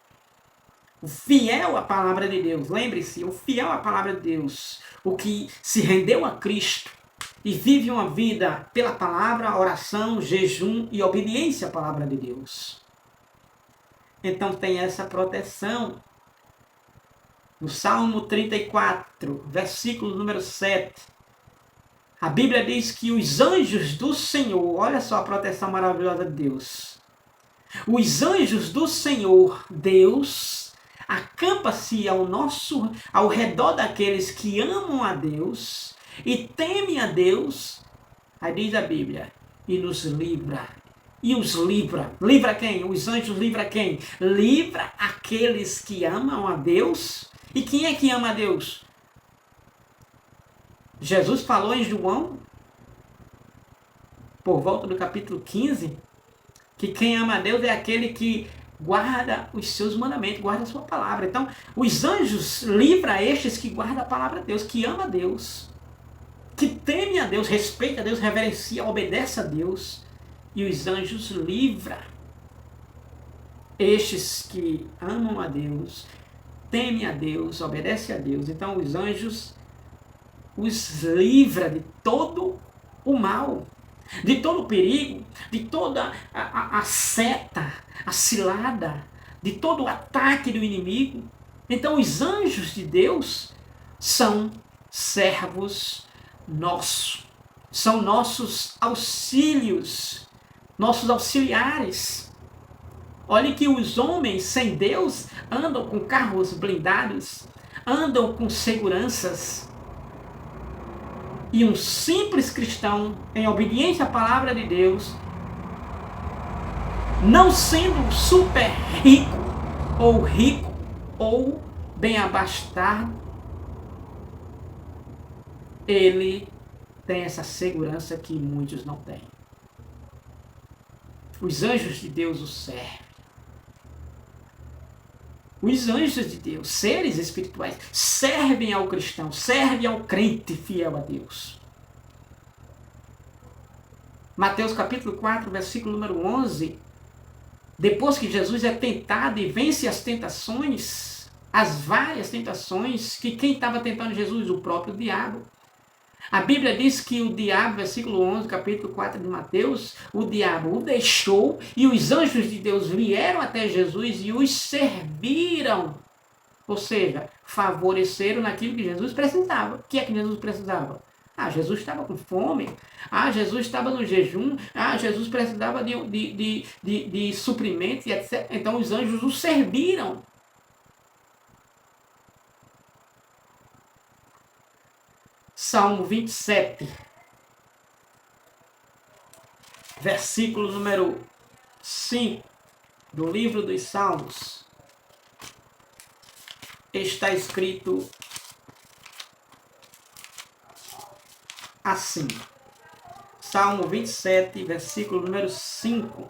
O fiel à palavra de Deus. Lembre-se, o fiel à palavra de Deus. O que se rendeu a Cristo e vive uma vida pela palavra, oração, jejum e obediência à palavra de Deus. Então tem essa proteção. No Salmo 34, versículo número 7, a Bíblia diz que os anjos do Senhor, olha só a proteção maravilhosa de Deus. Os anjos do Senhor, Deus, acampa-se ao redor daqueles que amam a Deus e temem a Deus. Aí diz a Bíblia, e nos livra. E os livra. Livra quem? Os anjos livra quem? Livra aqueles que amam a Deus. E quem é que ama a Deus? Jesus falou em João, por volta do capítulo 15, que quem ama a Deus é aquele que guarda os seus mandamentos, guarda a sua palavra. Então, os anjos livram estes que guardam a palavra de Deus, que ama a Deus, que teme a Deus, respeita a Deus, reverencia, obedece a Deus. E os anjos livram estes que amam a Deus, temem a Deus, obedecem a Deus. Então, os anjos os livra de todo o mal. de todo o perigo, de toda a seta, a cilada, de todo o ataque do inimigo. Então os anjos de Deus são servos nossos, são nossos auxílios, nossos auxiliares. Olhe que os homens sem Deus andam com carros blindados, andam com seguranças. E um simples cristão, em obediência à palavra de Deus, não sendo super rico ou bem abastado, ele tem essa segurança que muitos não têm. Os anjos de Deus o servem. Os anjos de Deus, seres espirituais, servem ao cristão, servem ao crente fiel a Deus. Mateus capítulo 4, versículo número 11. Depois que Jesus é tentado e vence as tentações, as várias tentações, que quem estava tentando Jesus? O próprio diabo. A Bíblia diz que o diabo, versículo 11, capítulo 4 de Mateus, o diabo o deixou e os anjos de Deus vieram até Jesus e os serviram. Ou seja, favoreceram naquilo que Jesus precisava. O que é que Jesus precisava? Jesus estava com fome. Jesus estava no jejum. Jesus precisava de suprimentos, etc. Então os anjos o serviram. Salmo 27, versículo número 5 do livro dos Salmos, está escrito assim. Salmo 27, versículo número 5,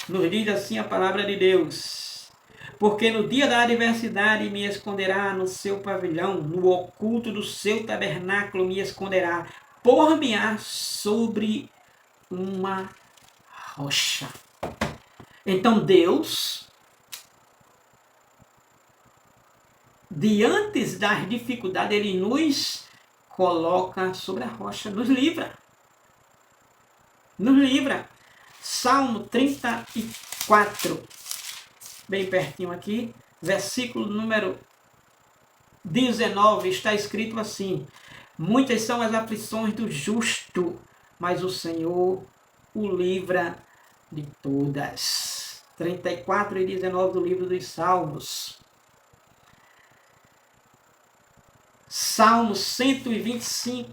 nos diz assim a palavra de Deus: porque no dia da adversidade me esconderá no seu pavilhão, no oculto do seu tabernáculo me esconderá, por-me-á sobre uma rocha. Então Deus, diante das dificuldades, Ele nos coloca sobre a rocha, nos livra. Nos livra. Salmo 34. Bem pertinho aqui, versículo número 19, está escrito assim: muitas são as aflições do justo, mas o Senhor o livra de todas. 34 e 19 do livro dos Salmos. Salmo 125,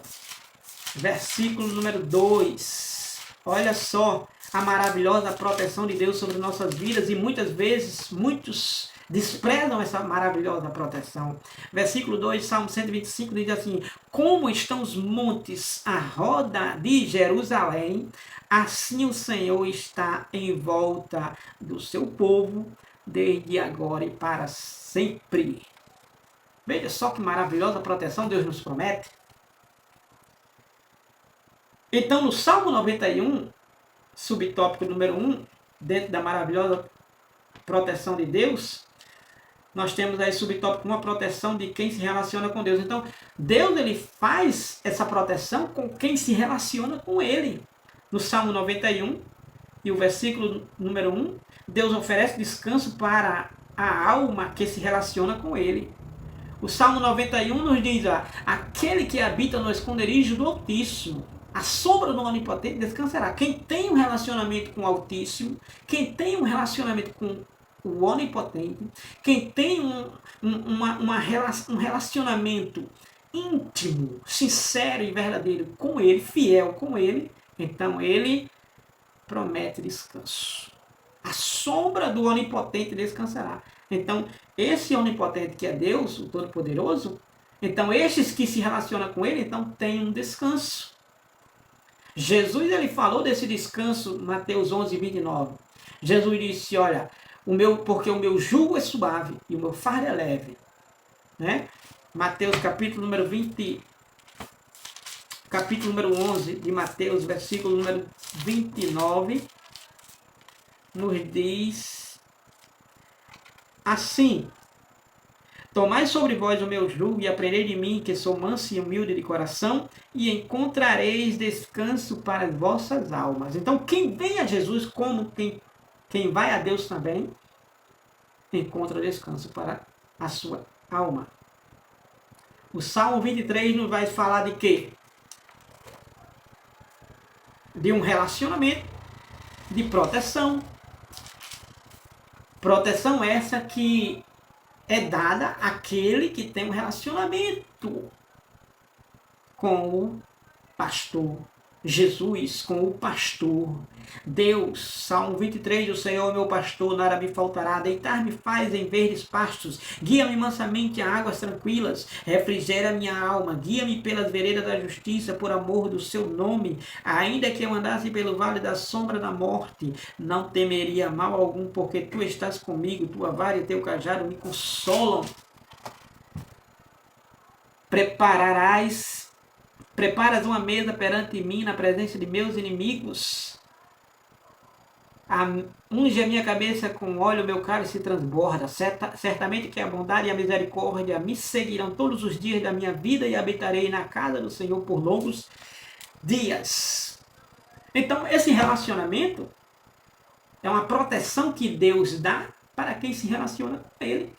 versículo número 2. Olha só a maravilhosa proteção de Deus sobre nossas vidas, e muitas vezes muitos desprezam essa maravilhosa proteção. Versículo 2, Salmo 125 diz assim: como estão os montes à roda de Jerusalém, assim o Senhor está em volta do seu povo, desde agora e para sempre. Veja só que maravilhosa proteção Deus nos promete. Então no Salmo 91, subtópico número 1, dentro da maravilhosa proteção de Deus, nós temos aí subtópico uma proteção de quem se relaciona com Deus. Então, Deus ele faz essa proteção com quem se relaciona com Ele. No Salmo 91, e o versículo número 1, Deus oferece descanso para a alma que se relaciona com Ele. O Salmo 91 nos diz: aquele que habita no esconderijo do Altíssimo, a sombra do Onipotente descansará. Quem tem um relacionamento com o Altíssimo, quem tem um relacionamento com o Onipotente, quem tem um relacionamento íntimo, sincero e verdadeiro com Ele, fiel com Ele, então Ele promete descanso. A sombra do Onipotente descansará. Então, esse Onipotente que é Deus, o Todo-Poderoso, então estes que se relacionam com Ele, então tem um descanso. Jesus ele falou desse descanso, Mateus 11, 29. Jesus disse: olha, porque o meu jugo é suave e o meu fardo é leve. Né? Mateus capítulo número 20, capítulo número 11 de Mateus, versículo número 29, nos diz assim: Tomai sobre vós o meu jugo e aprendei de mim, que sou manso e humilde de coração, e encontrareis descanso para as vossas almas. Então, quem vem a Jesus, como quem vai a Deus também, encontra descanso para a sua alma. O Salmo 23 nos vai falar de quê? De um relacionamento, de proteção. Proteção essa que é dada àquele que tem um relacionamento com o pastor. Jesus com o pastor. Deus, Salmo 23, o Senhor é meu pastor, nada me faltará. Deitar-me faz em verdes pastos, guia-me mansamente a águas tranquilas, refrigera minha alma, guia-me pelas veredas da justiça, por amor do seu nome. Ainda que eu andasse pelo vale da sombra da morte, não temeria mal algum, porque tu estás comigo, tua vara e teu cajado me consolam. Preparas uma mesa perante mim na presença de meus inimigos. Unge a minha cabeça com óleo, meu cálice transborda. Certamente que a bondade e a misericórdia me seguirão todos os dias da minha vida e habitarei na casa do Senhor por longos dias. Então, esse relacionamento é uma proteção que Deus dá para quem se relaciona com Ele.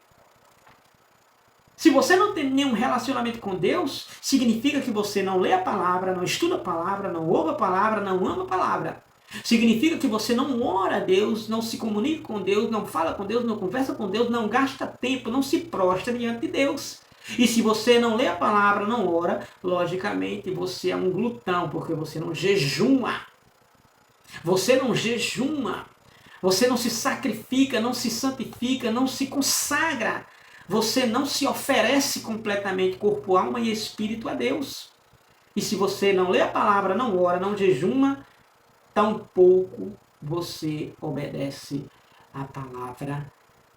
Se você não tem nenhum relacionamento com Deus, significa que você não lê a palavra, não estuda a palavra, não ouve a palavra, não ama a palavra. Significa que você não ora a Deus, não se comunica com Deus, não fala com Deus, não conversa com Deus, não gasta tempo, não se prostra diante de Deus. E se você não lê a palavra, não ora, logicamente você é um glutão, porque você não jejuma. Você não jejuma. Você não se sacrifica, não se santifica, não se consagra. Você não se oferece completamente corpo, alma e espírito a Deus. E se você não lê a palavra, não ora, não jejuma, tampouco você obedece à palavra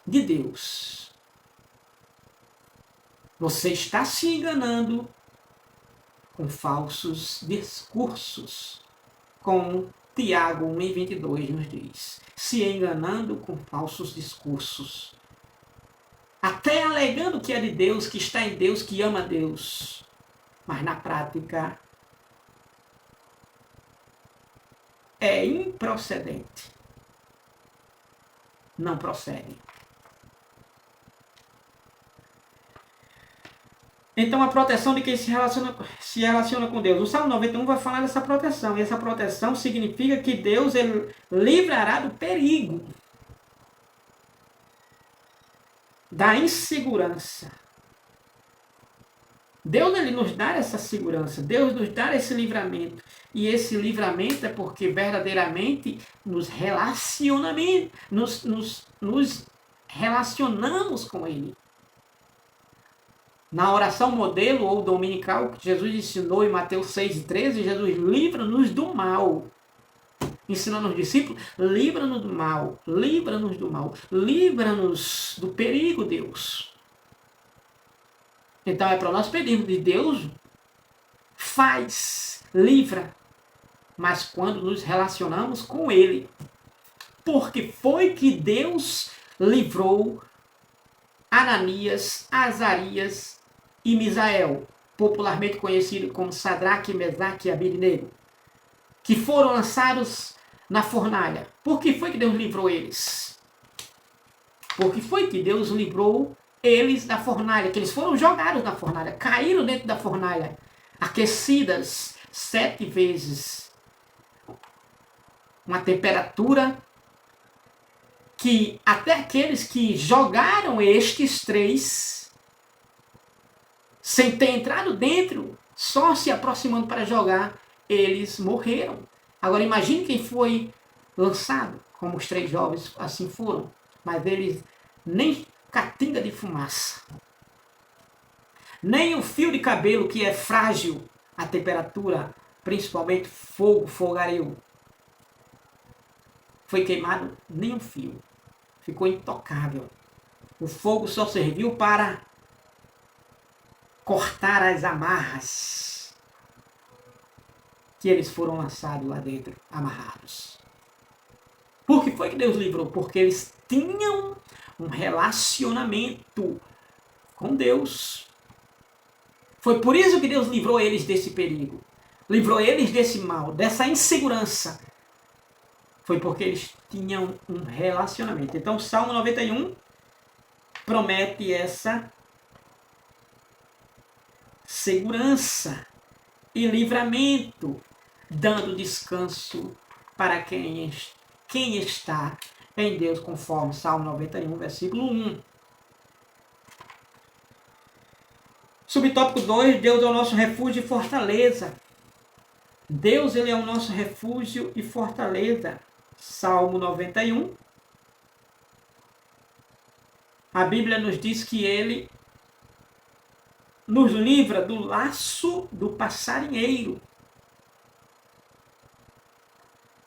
de Deus. Você está se enganando com falsos discursos, como Tiago 1:22 nos diz. Se enganando com falsos discursos. Até alegando que é de Deus, que está em Deus, que ama Deus. Mas na prática é improcedente. Não procede. Então a proteção de quem se relaciona com Deus. O Salmo 91 vai falar dessa proteção. E essa proteção significa que Deus ele livrará do perigo, da insegurança. Deus ele nos dá essa segurança, Deus nos dá esse livramento. E esse livramento é porque verdadeiramente nos relacionamos com Ele. Na oração modelo ou dominical que Jesus ensinou em Mateus 6:13, Jesus livra-nos do mal. Ensinando aos discípulos, livra-nos do mal, livra-nos do mal, livra-nos do perigo, Deus. Então é para nós pedirmos de Deus, faz, livra, mas quando nos relacionamos com Ele. Porque foi que Deus livrou Ananias, Azarias e Misael, popularmente conhecido como Sadraque, Mesaque e Abednego, que foram lançados na fornalha. Por que foi que Deus livrou eles? Porque foi que Deus livrou eles da fornalha, que eles foram jogados na fornalha, caíram dentro da fornalha, aquecidas 7 vezes. Uma temperatura que até aqueles que jogaram estes 3, sem ter entrado dentro, só se aproximando para jogar, eles morreram. Agora imagine quem foi lançado, como os 3 jovens assim foram, mas eles nem catinga de fumaça, nem o fio de cabelo que é frágil à temperatura, principalmente fogareiro, foi queimado, nem um fio, ficou intocável. O fogo só serviu para cortar as amarras que eles foram lançados lá dentro, amarrados. Por que foi que Deus livrou? Porque eles tinham um relacionamento Com Deus. Foi por isso que Deus livrou eles desse perigo. Livrou eles desse mal, dessa insegurança. Foi porque eles tinham um relacionamento. Então o Salmo 91 promete essa segurança e livramento, dando descanso para quem está em Deus, conforme Salmo 91, versículo 1. Subtópico 2, Deus é o nosso refúgio e fortaleza. Deus, ele é o nosso refúgio e fortaleza. Salmo 91. A Bíblia nos diz que ele nos livra do laço do passarinheiro.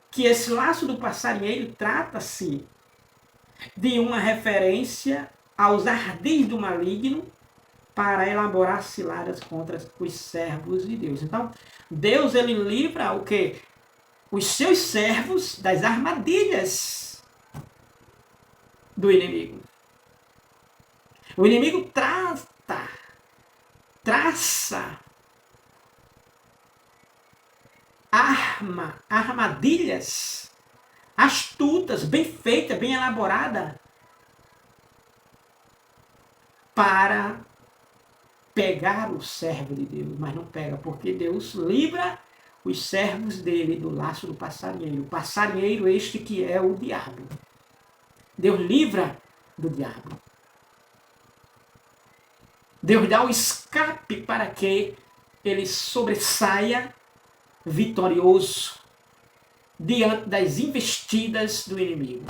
Que esse laço do passarinheiro trata-se de uma referência aos ardis do maligno para elaborar ciladas contra os servos de Deus. Então, Deus, ele livra o quê? Os seus servos das armadilhas do inimigo. O inimigo traça armadilhas astutas, bem feitas, bem elaboradas, para pegar o servo de Deus, mas não pega, porque Deus livra os servos dele do laço do passarinheiro. O passarinheiro este que é o diabo. Deus livra do diabo. Deus dá o escape para que ele sobressaia vitorioso diante das investidas do inimigo.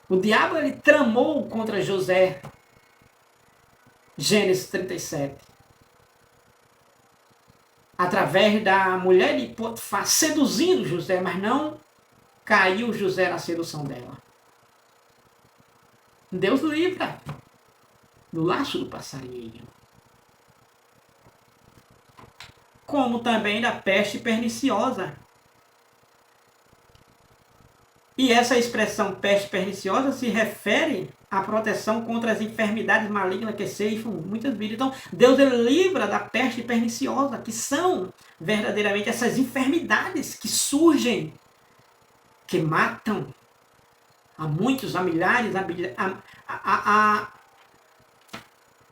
O diabo, ele tramou contra José. Gênesis 37. Através da mulher de Potifar, seduzindo José, mas não caiu José na sedução dela. Deus livra do laço do passarinheiro. Como também da peste perniciosa. E essa expressão peste perniciosa se refere à proteção contra as enfermidades malignas que ceifam muitas vidas. Então, Deus, ele livra da peste perniciosa, que são verdadeiramente essas enfermidades que surgem, que matam a muitos, a milhares, a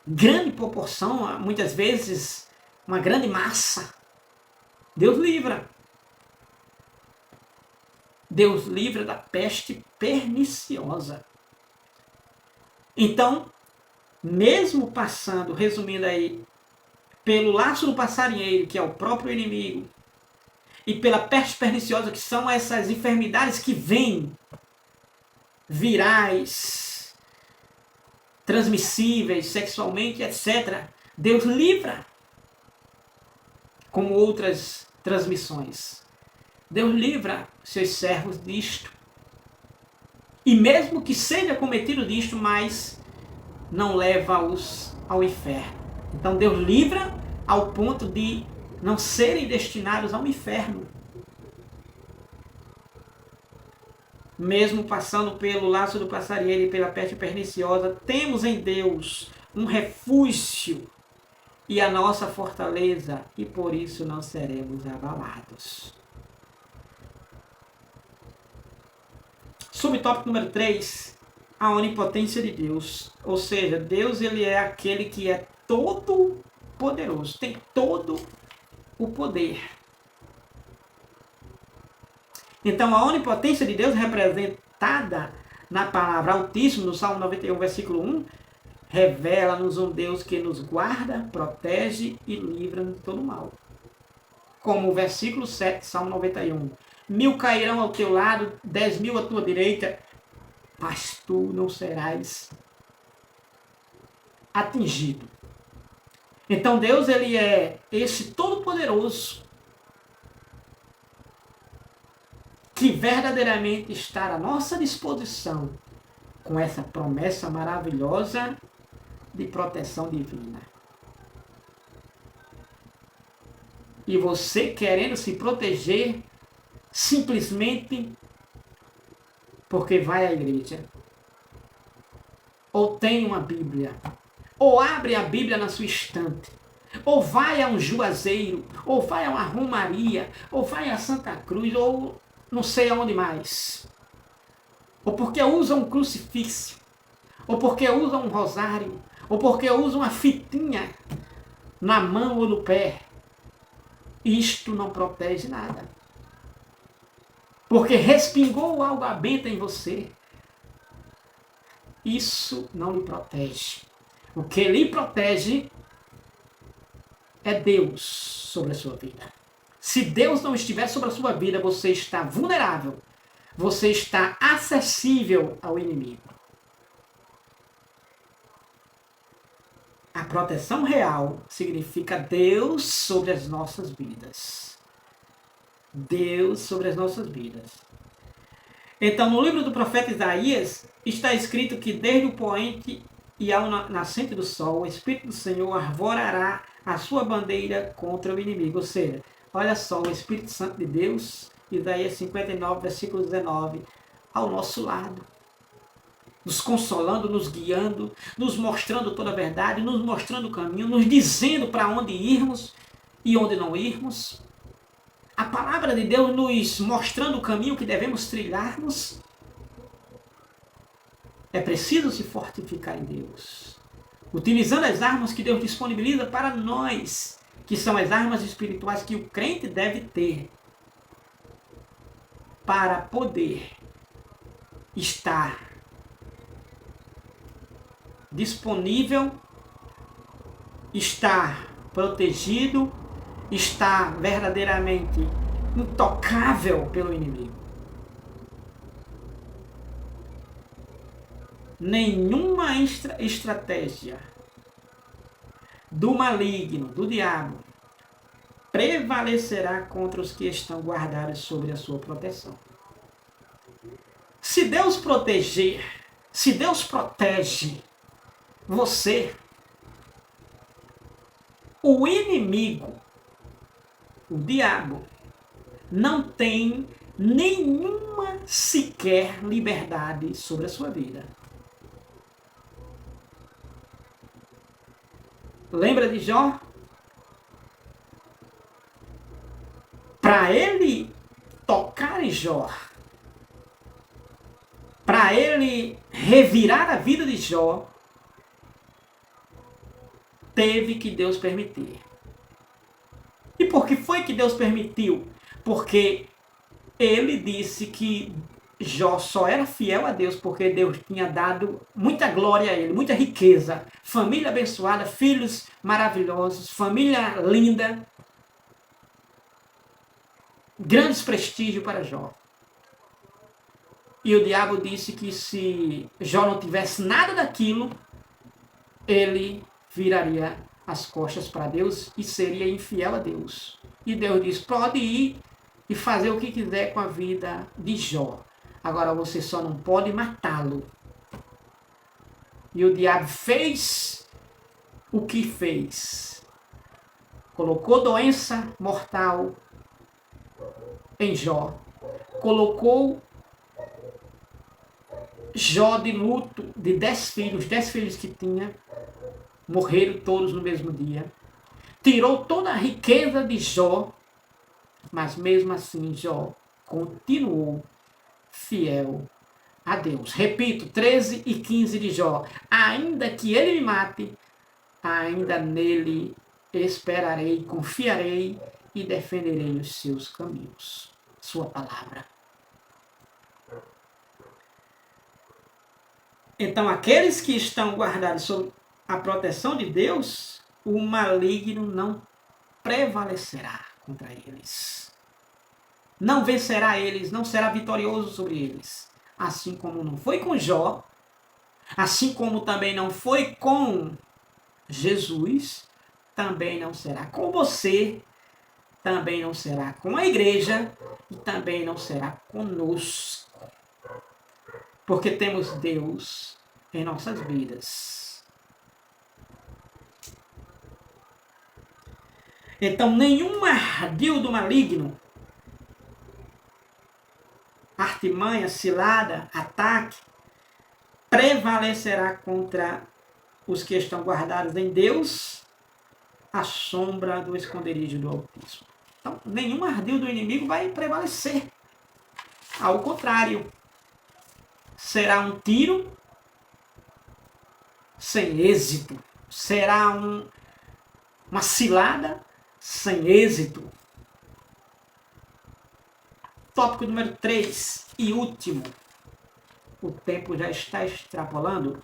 grande proporção, muitas vezes uma grande massa. Deus livra. Deus livra da peste perniciosa. Então, mesmo passando, resumindo aí, pelo laço do passarinheiro, que é o próprio inimigo, e pela peste perniciosa, que são essas enfermidades que vêm, virais, transmissíveis, sexualmente, etc., Deus livra, como outras transmissões. Deus livra seus servos disto. E mesmo que seja cometido disto, mas não leva-os ao inferno. Então Deus livra ao ponto de não serem destinados ao inferno. Mesmo passando pelo laço do passarinheiro e pela peste perniciosa, temos em Deus um refúgio e a nossa fortaleza, e por isso não seremos abalados. Subtópico número 3, a onipotência de Deus. Ou seja, Deus, ele é aquele que é todo poderoso, tem todo o poder. Então, a onipotência de Deus, representada na palavra Altíssimo, no Salmo 91, versículo 1, revela-nos um Deus que nos guarda, protege e livra de todo mal. Como o versículo 7, Salmo 91. 1000 cairão ao teu lado, 10.000 à tua direita, mas tu não serás atingido. Então Deus, ele é esse todo-poderoso que verdadeiramente está à nossa disposição com essa promessa maravilhosa de proteção divina. E você querendo se proteger simplesmente porque vai à igreja ou tem uma Bíblia ou abre a Bíblia na sua estante, ou vai a um juazeiro, ou vai a uma romaria, ou vai a Santa Cruz, ou não sei aonde mais. Ou porque usa um crucifixo, ou porque usa um rosário, ou porque usa uma fitinha na mão ou no pé. Isto não protege nada. Porque respingou algo abenta em você. Isso não lhe protege. O que lhe protege é Deus sobre a sua vida. Se Deus não estiver sobre a sua vida, você está vulnerável. Você está acessível ao inimigo. A proteção real significa Deus sobre as nossas vidas. Deus sobre as nossas vidas. Então, no livro do profeta Isaías, está escrito que desde o poente e ao nascente do sol, o Espírito do Senhor arvorará a sua bandeira contra o inimigo. Ou seja, olha só, o Espírito Santo de Deus, Isaías 59, versículo 19, ao nosso lado. Nos consolando, nos guiando, nos mostrando toda a verdade, nos mostrando o caminho, nos dizendo para onde irmos e onde não irmos. A palavra de Deus nos mostrando o caminho que devemos trilharmos. É preciso se fortificar em Deus, utilizando as armas que Deus disponibiliza para nós, que são as armas espirituais que o crente deve ter para poder estar disponível, estar protegido, estar verdadeiramente intocável pelo inimigo. Nenhuma estratégia do maligno, do diabo, prevalecerá contra os que estão guardados sobre a sua proteção. Se Deus proteger, se Deus protege você, o inimigo, o diabo, não tem nenhuma sequer liberdade sobre a sua vida. Lembra de Jó? Para ele tocar em Jó, para ele revirar a vida de Jó, teve que Deus permitir. E por que foi que Deus permitiu? Porque ele disse que Jó só era fiel a Deus porque Deus tinha dado muita glória a ele, muita riqueza, família abençoada, filhos maravilhosos, família linda, grandes prestígio para Jó. E o diabo disse que se Jó não tivesse nada daquilo, ele viraria as costas para Deus e seria infiel a Deus. E Deus diz, pode ir e fazer o que quiser com a vida de Jó. Agora você só não pode matá-lo. E o diabo fez o que fez. Colocou doença mortal em Jó. Colocou Jó de luto de 10 filhos que tinha, morreram todos no mesmo dia. Tirou toda a riqueza de Jó, mas mesmo assim Jó continuou fiel a Deus. Repito, 13 e 15 de Jó. Ainda que ele me mate, ainda nele esperarei, confiarei e defenderei os seus caminhos. Sua palavra. Então, aqueles que estão guardados sob a proteção de Deus, o maligno não prevalecerá contra eles. Não vencerá eles, não será vitorioso sobre eles. Assim como não foi com Jó, assim como também não foi com Jesus, também não será com você, também não será com a igreja e também não será conosco. Porque temos Deus em nossas vidas. Então, nenhum ardil do maligno, artimanha, cilada, ataque, prevalecerá contra os que estão guardados em Deus, à sombra do esconderijo do Altíssimo. Então, nenhum ardil do inimigo vai prevalecer. Ao contrário, será um tiro sem êxito. Será uma cilada sem êxito. Tópico número 3 e último. O tempo já está extrapolando.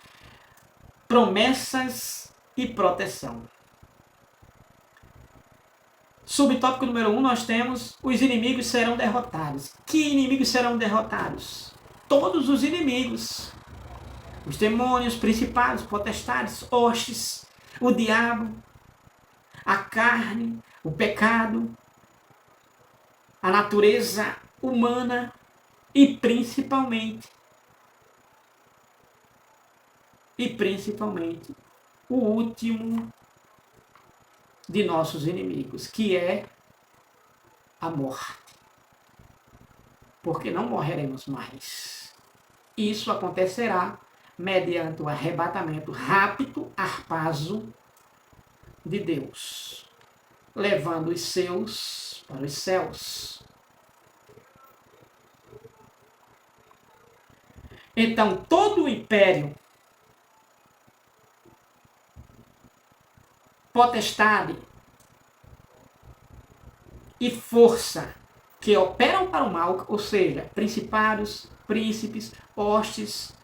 Promessas e proteção. Subtópico número 1, nós temos: os inimigos serão derrotados. Que inimigos serão derrotados? Todos os inimigos. Os demônios, principados, potestades, hostes, o diabo, a carne, o pecado, a natureza humana e principalmente o último de nossos inimigos, que é a morte. Porque não morreremos mais. Isso acontecerá mediante o arrebatamento rápido, harpazo de Deus, levando os seus para os céus. Então, todo o império, potestade e força que operam para o mal, ou seja, principados, príncipes, hostes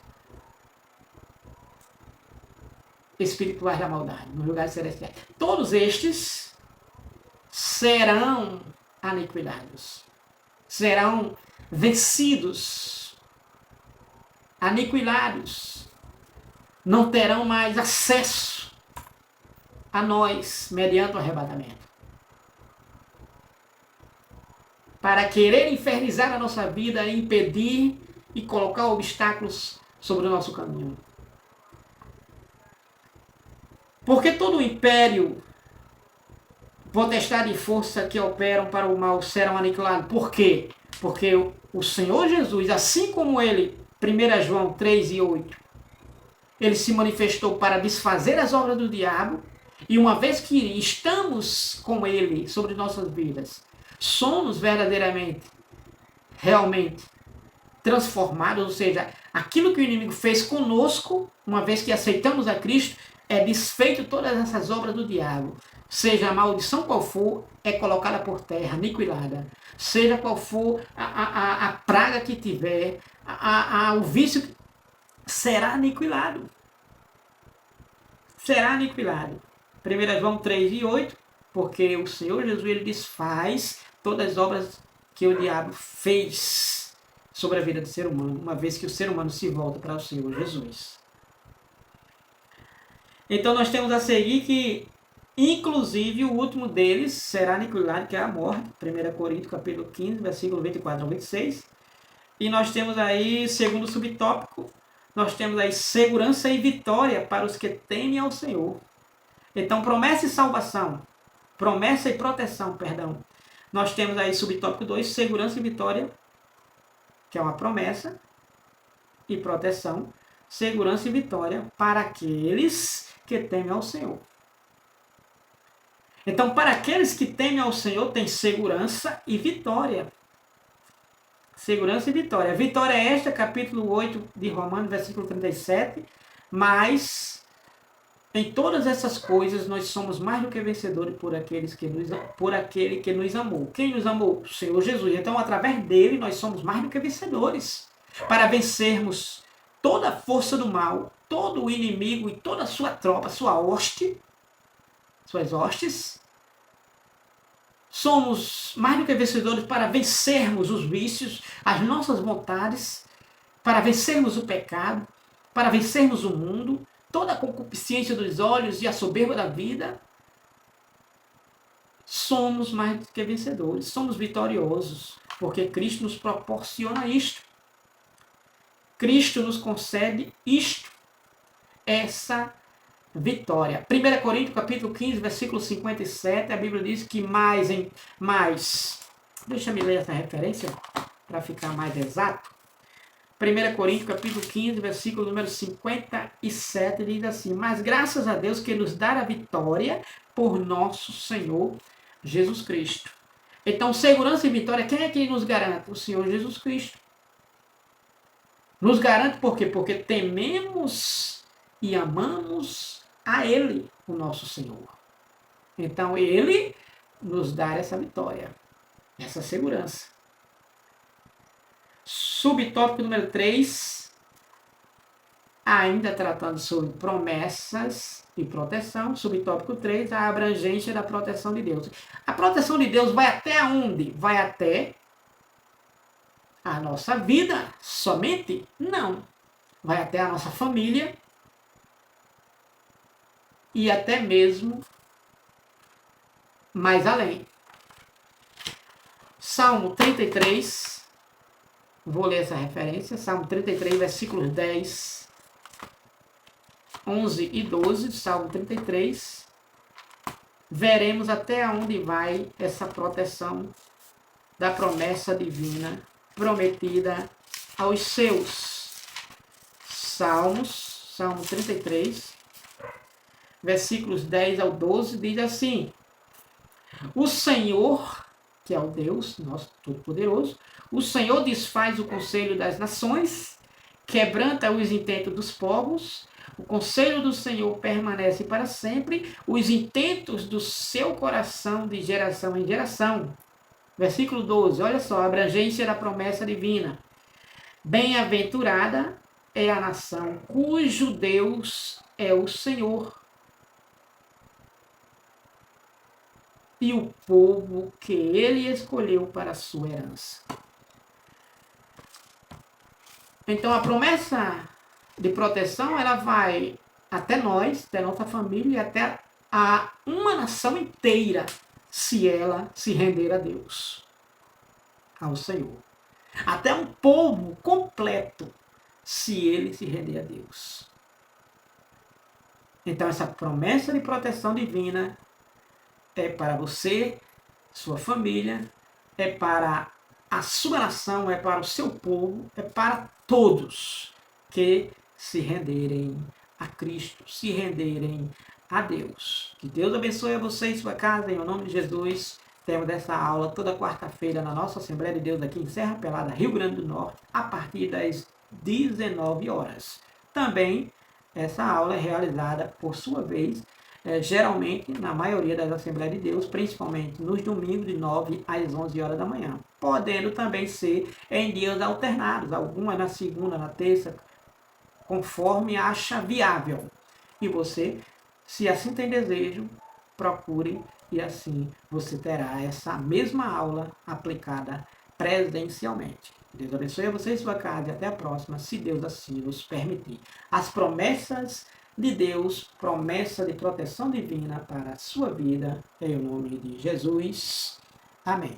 espirituais da maldade, nos lugares celestiais, todos estes serão aniquilados, serão vencidos, aniquilados, não terão mais acesso a nós mediante o arrebatamento. Para querer infernizar a nossa vida, impedir e colocar obstáculos sobre o nosso caminho. Porque todo o império, potestade e força que operam para o mal serão aniquilados. Por quê? Porque o Senhor Jesus, assim como ele, 1 João 3 e 8, ele se manifestou para desfazer as obras do diabo, e uma vez que estamos com ele sobre nossas vidas, somos verdadeiramente, realmente transformados, ou seja, aquilo que o inimigo fez conosco, uma vez que aceitamos a Cristo, é desfeito todas essas obras do diabo. Seja a maldição qual for, é colocada por terra, aniquilada. Seja qual for a praga que tiver, o vício, será aniquilado. Será aniquilado. 1 João 3 e 8, porque o Senhor Jesus ele desfaz todas as obras que o diabo fez sobre a vida do ser humano, uma vez que o ser humano se volta para o Senhor Jesus. Então nós temos a seguir que, inclusive, o último deles será aniquilado, que é a morte. 1 Coríntios, capítulo 15, versículo 24 ao 26. E nós temos aí, segundo subtópico, nós temos aí segurança e vitória para os que temem ao Senhor. Então, promessa e salvação, promessa e proteção, perdão. Nós temos aí subtópico 2, segurança e vitória, que é uma promessa e proteção, segurança e vitória para aqueles que temem ao Senhor. Então, para aqueles que temem ao Senhor, tem segurança e vitória. Segurança e vitória. Vitória é esta, capítulo 8 de Romanos, versículo 37. Mas, em todas essas coisas, nós somos mais do que vencedores por aquele que nos amou. Quem nos amou? O Senhor Jesus. Então, através dele, nós somos mais do que vencedores. Para vencermos toda a força do mal, todo o inimigo e toda a sua tropa, sua hoste, suas hostes. Somos mais do que vencedores para vencermos os vícios, as nossas vontades, para vencermos o pecado, para vencermos o mundo, toda a concupiscência dos olhos e a soberba da vida. Somos mais do que vencedores, somos vitoriosos, porque Cristo nos proporciona isto. Cristo nos concede isto, essa vitória. 1 Coríntios capítulo 15, versículo 57, a Bíblia diz que deixa eu ler essa referência para ficar mais exato. 1 Coríntios, capítulo 15, versículo número 57, diz assim: mas graças a Deus que nos dá a vitória por nosso Senhor Jesus Cristo. Então, segurança e vitória, quem é que nos garante? O Senhor Jesus Cristo. Nos garante por quê? Porque tememos e amamos a Ele, o nosso Senhor. Então, Ele nos dá essa vitória, essa segurança. Subtópico número 3, ainda tratando sobre promessas e proteção. Subtópico 3, a abrangência da proteção de Deus. A proteção de Deus vai até onde? Vai até a nossa vida somente? Não. Vai até a nossa família e até mesmo mais além. Salmo 33, vou ler essa referência, Salmo 33, versículos 10, 11 e 12, Salmo 33, veremos até onde vai essa proteção da promessa divina prometida aos seus. Salmo 33, versículos 10 ao 12, diz assim: o Senhor, que é o Deus, nosso Todo-Poderoso, o Senhor desfaz o conselho das nações, quebranta os intentos dos povos, o conselho do Senhor permanece para sempre, os intentos do seu coração de geração em geração. Versículo 12, olha só, a abrangência da promessa divina. Bem-aventurada é a nação cujo Deus é o Senhor, e o povo que ele escolheu para a sua herança. Então a promessa de proteção, ela vai até nós, até nossa família, até a uma nação inteira, se ela se render a Deus, ao Senhor. Até um povo completo, se ele se render a Deus. Então essa promessa de proteção divina é para você, sua família, é para a sua nação, é para o seu povo, é para todos que se renderem a Cristo, se renderem a Deus. Que Deus abençoe a você e sua casa, em nome de Jesus. Temos essa aula toda quarta-feira na nossa Assembleia de Deus aqui em Serra Pelada, Rio Grande do Norte, a partir das 19 horas. Também essa aula é realizada, por sua vez, geralmente na maioria das Assembleias de Deus, principalmente nos domingos de 9 às 11 horas da manhã. Podendo também ser em dias alternados, algumas na segunda, na terça, conforme acha viável. E você, se assim tem desejo, procure e assim você terá essa mesma aula aplicada presencialmente. Deus abençoe a você e sua casa e até a próxima, se Deus assim nos permitir. As promessas de Deus, promessa de proteção divina para a sua vida, em nome de Jesus. Amém.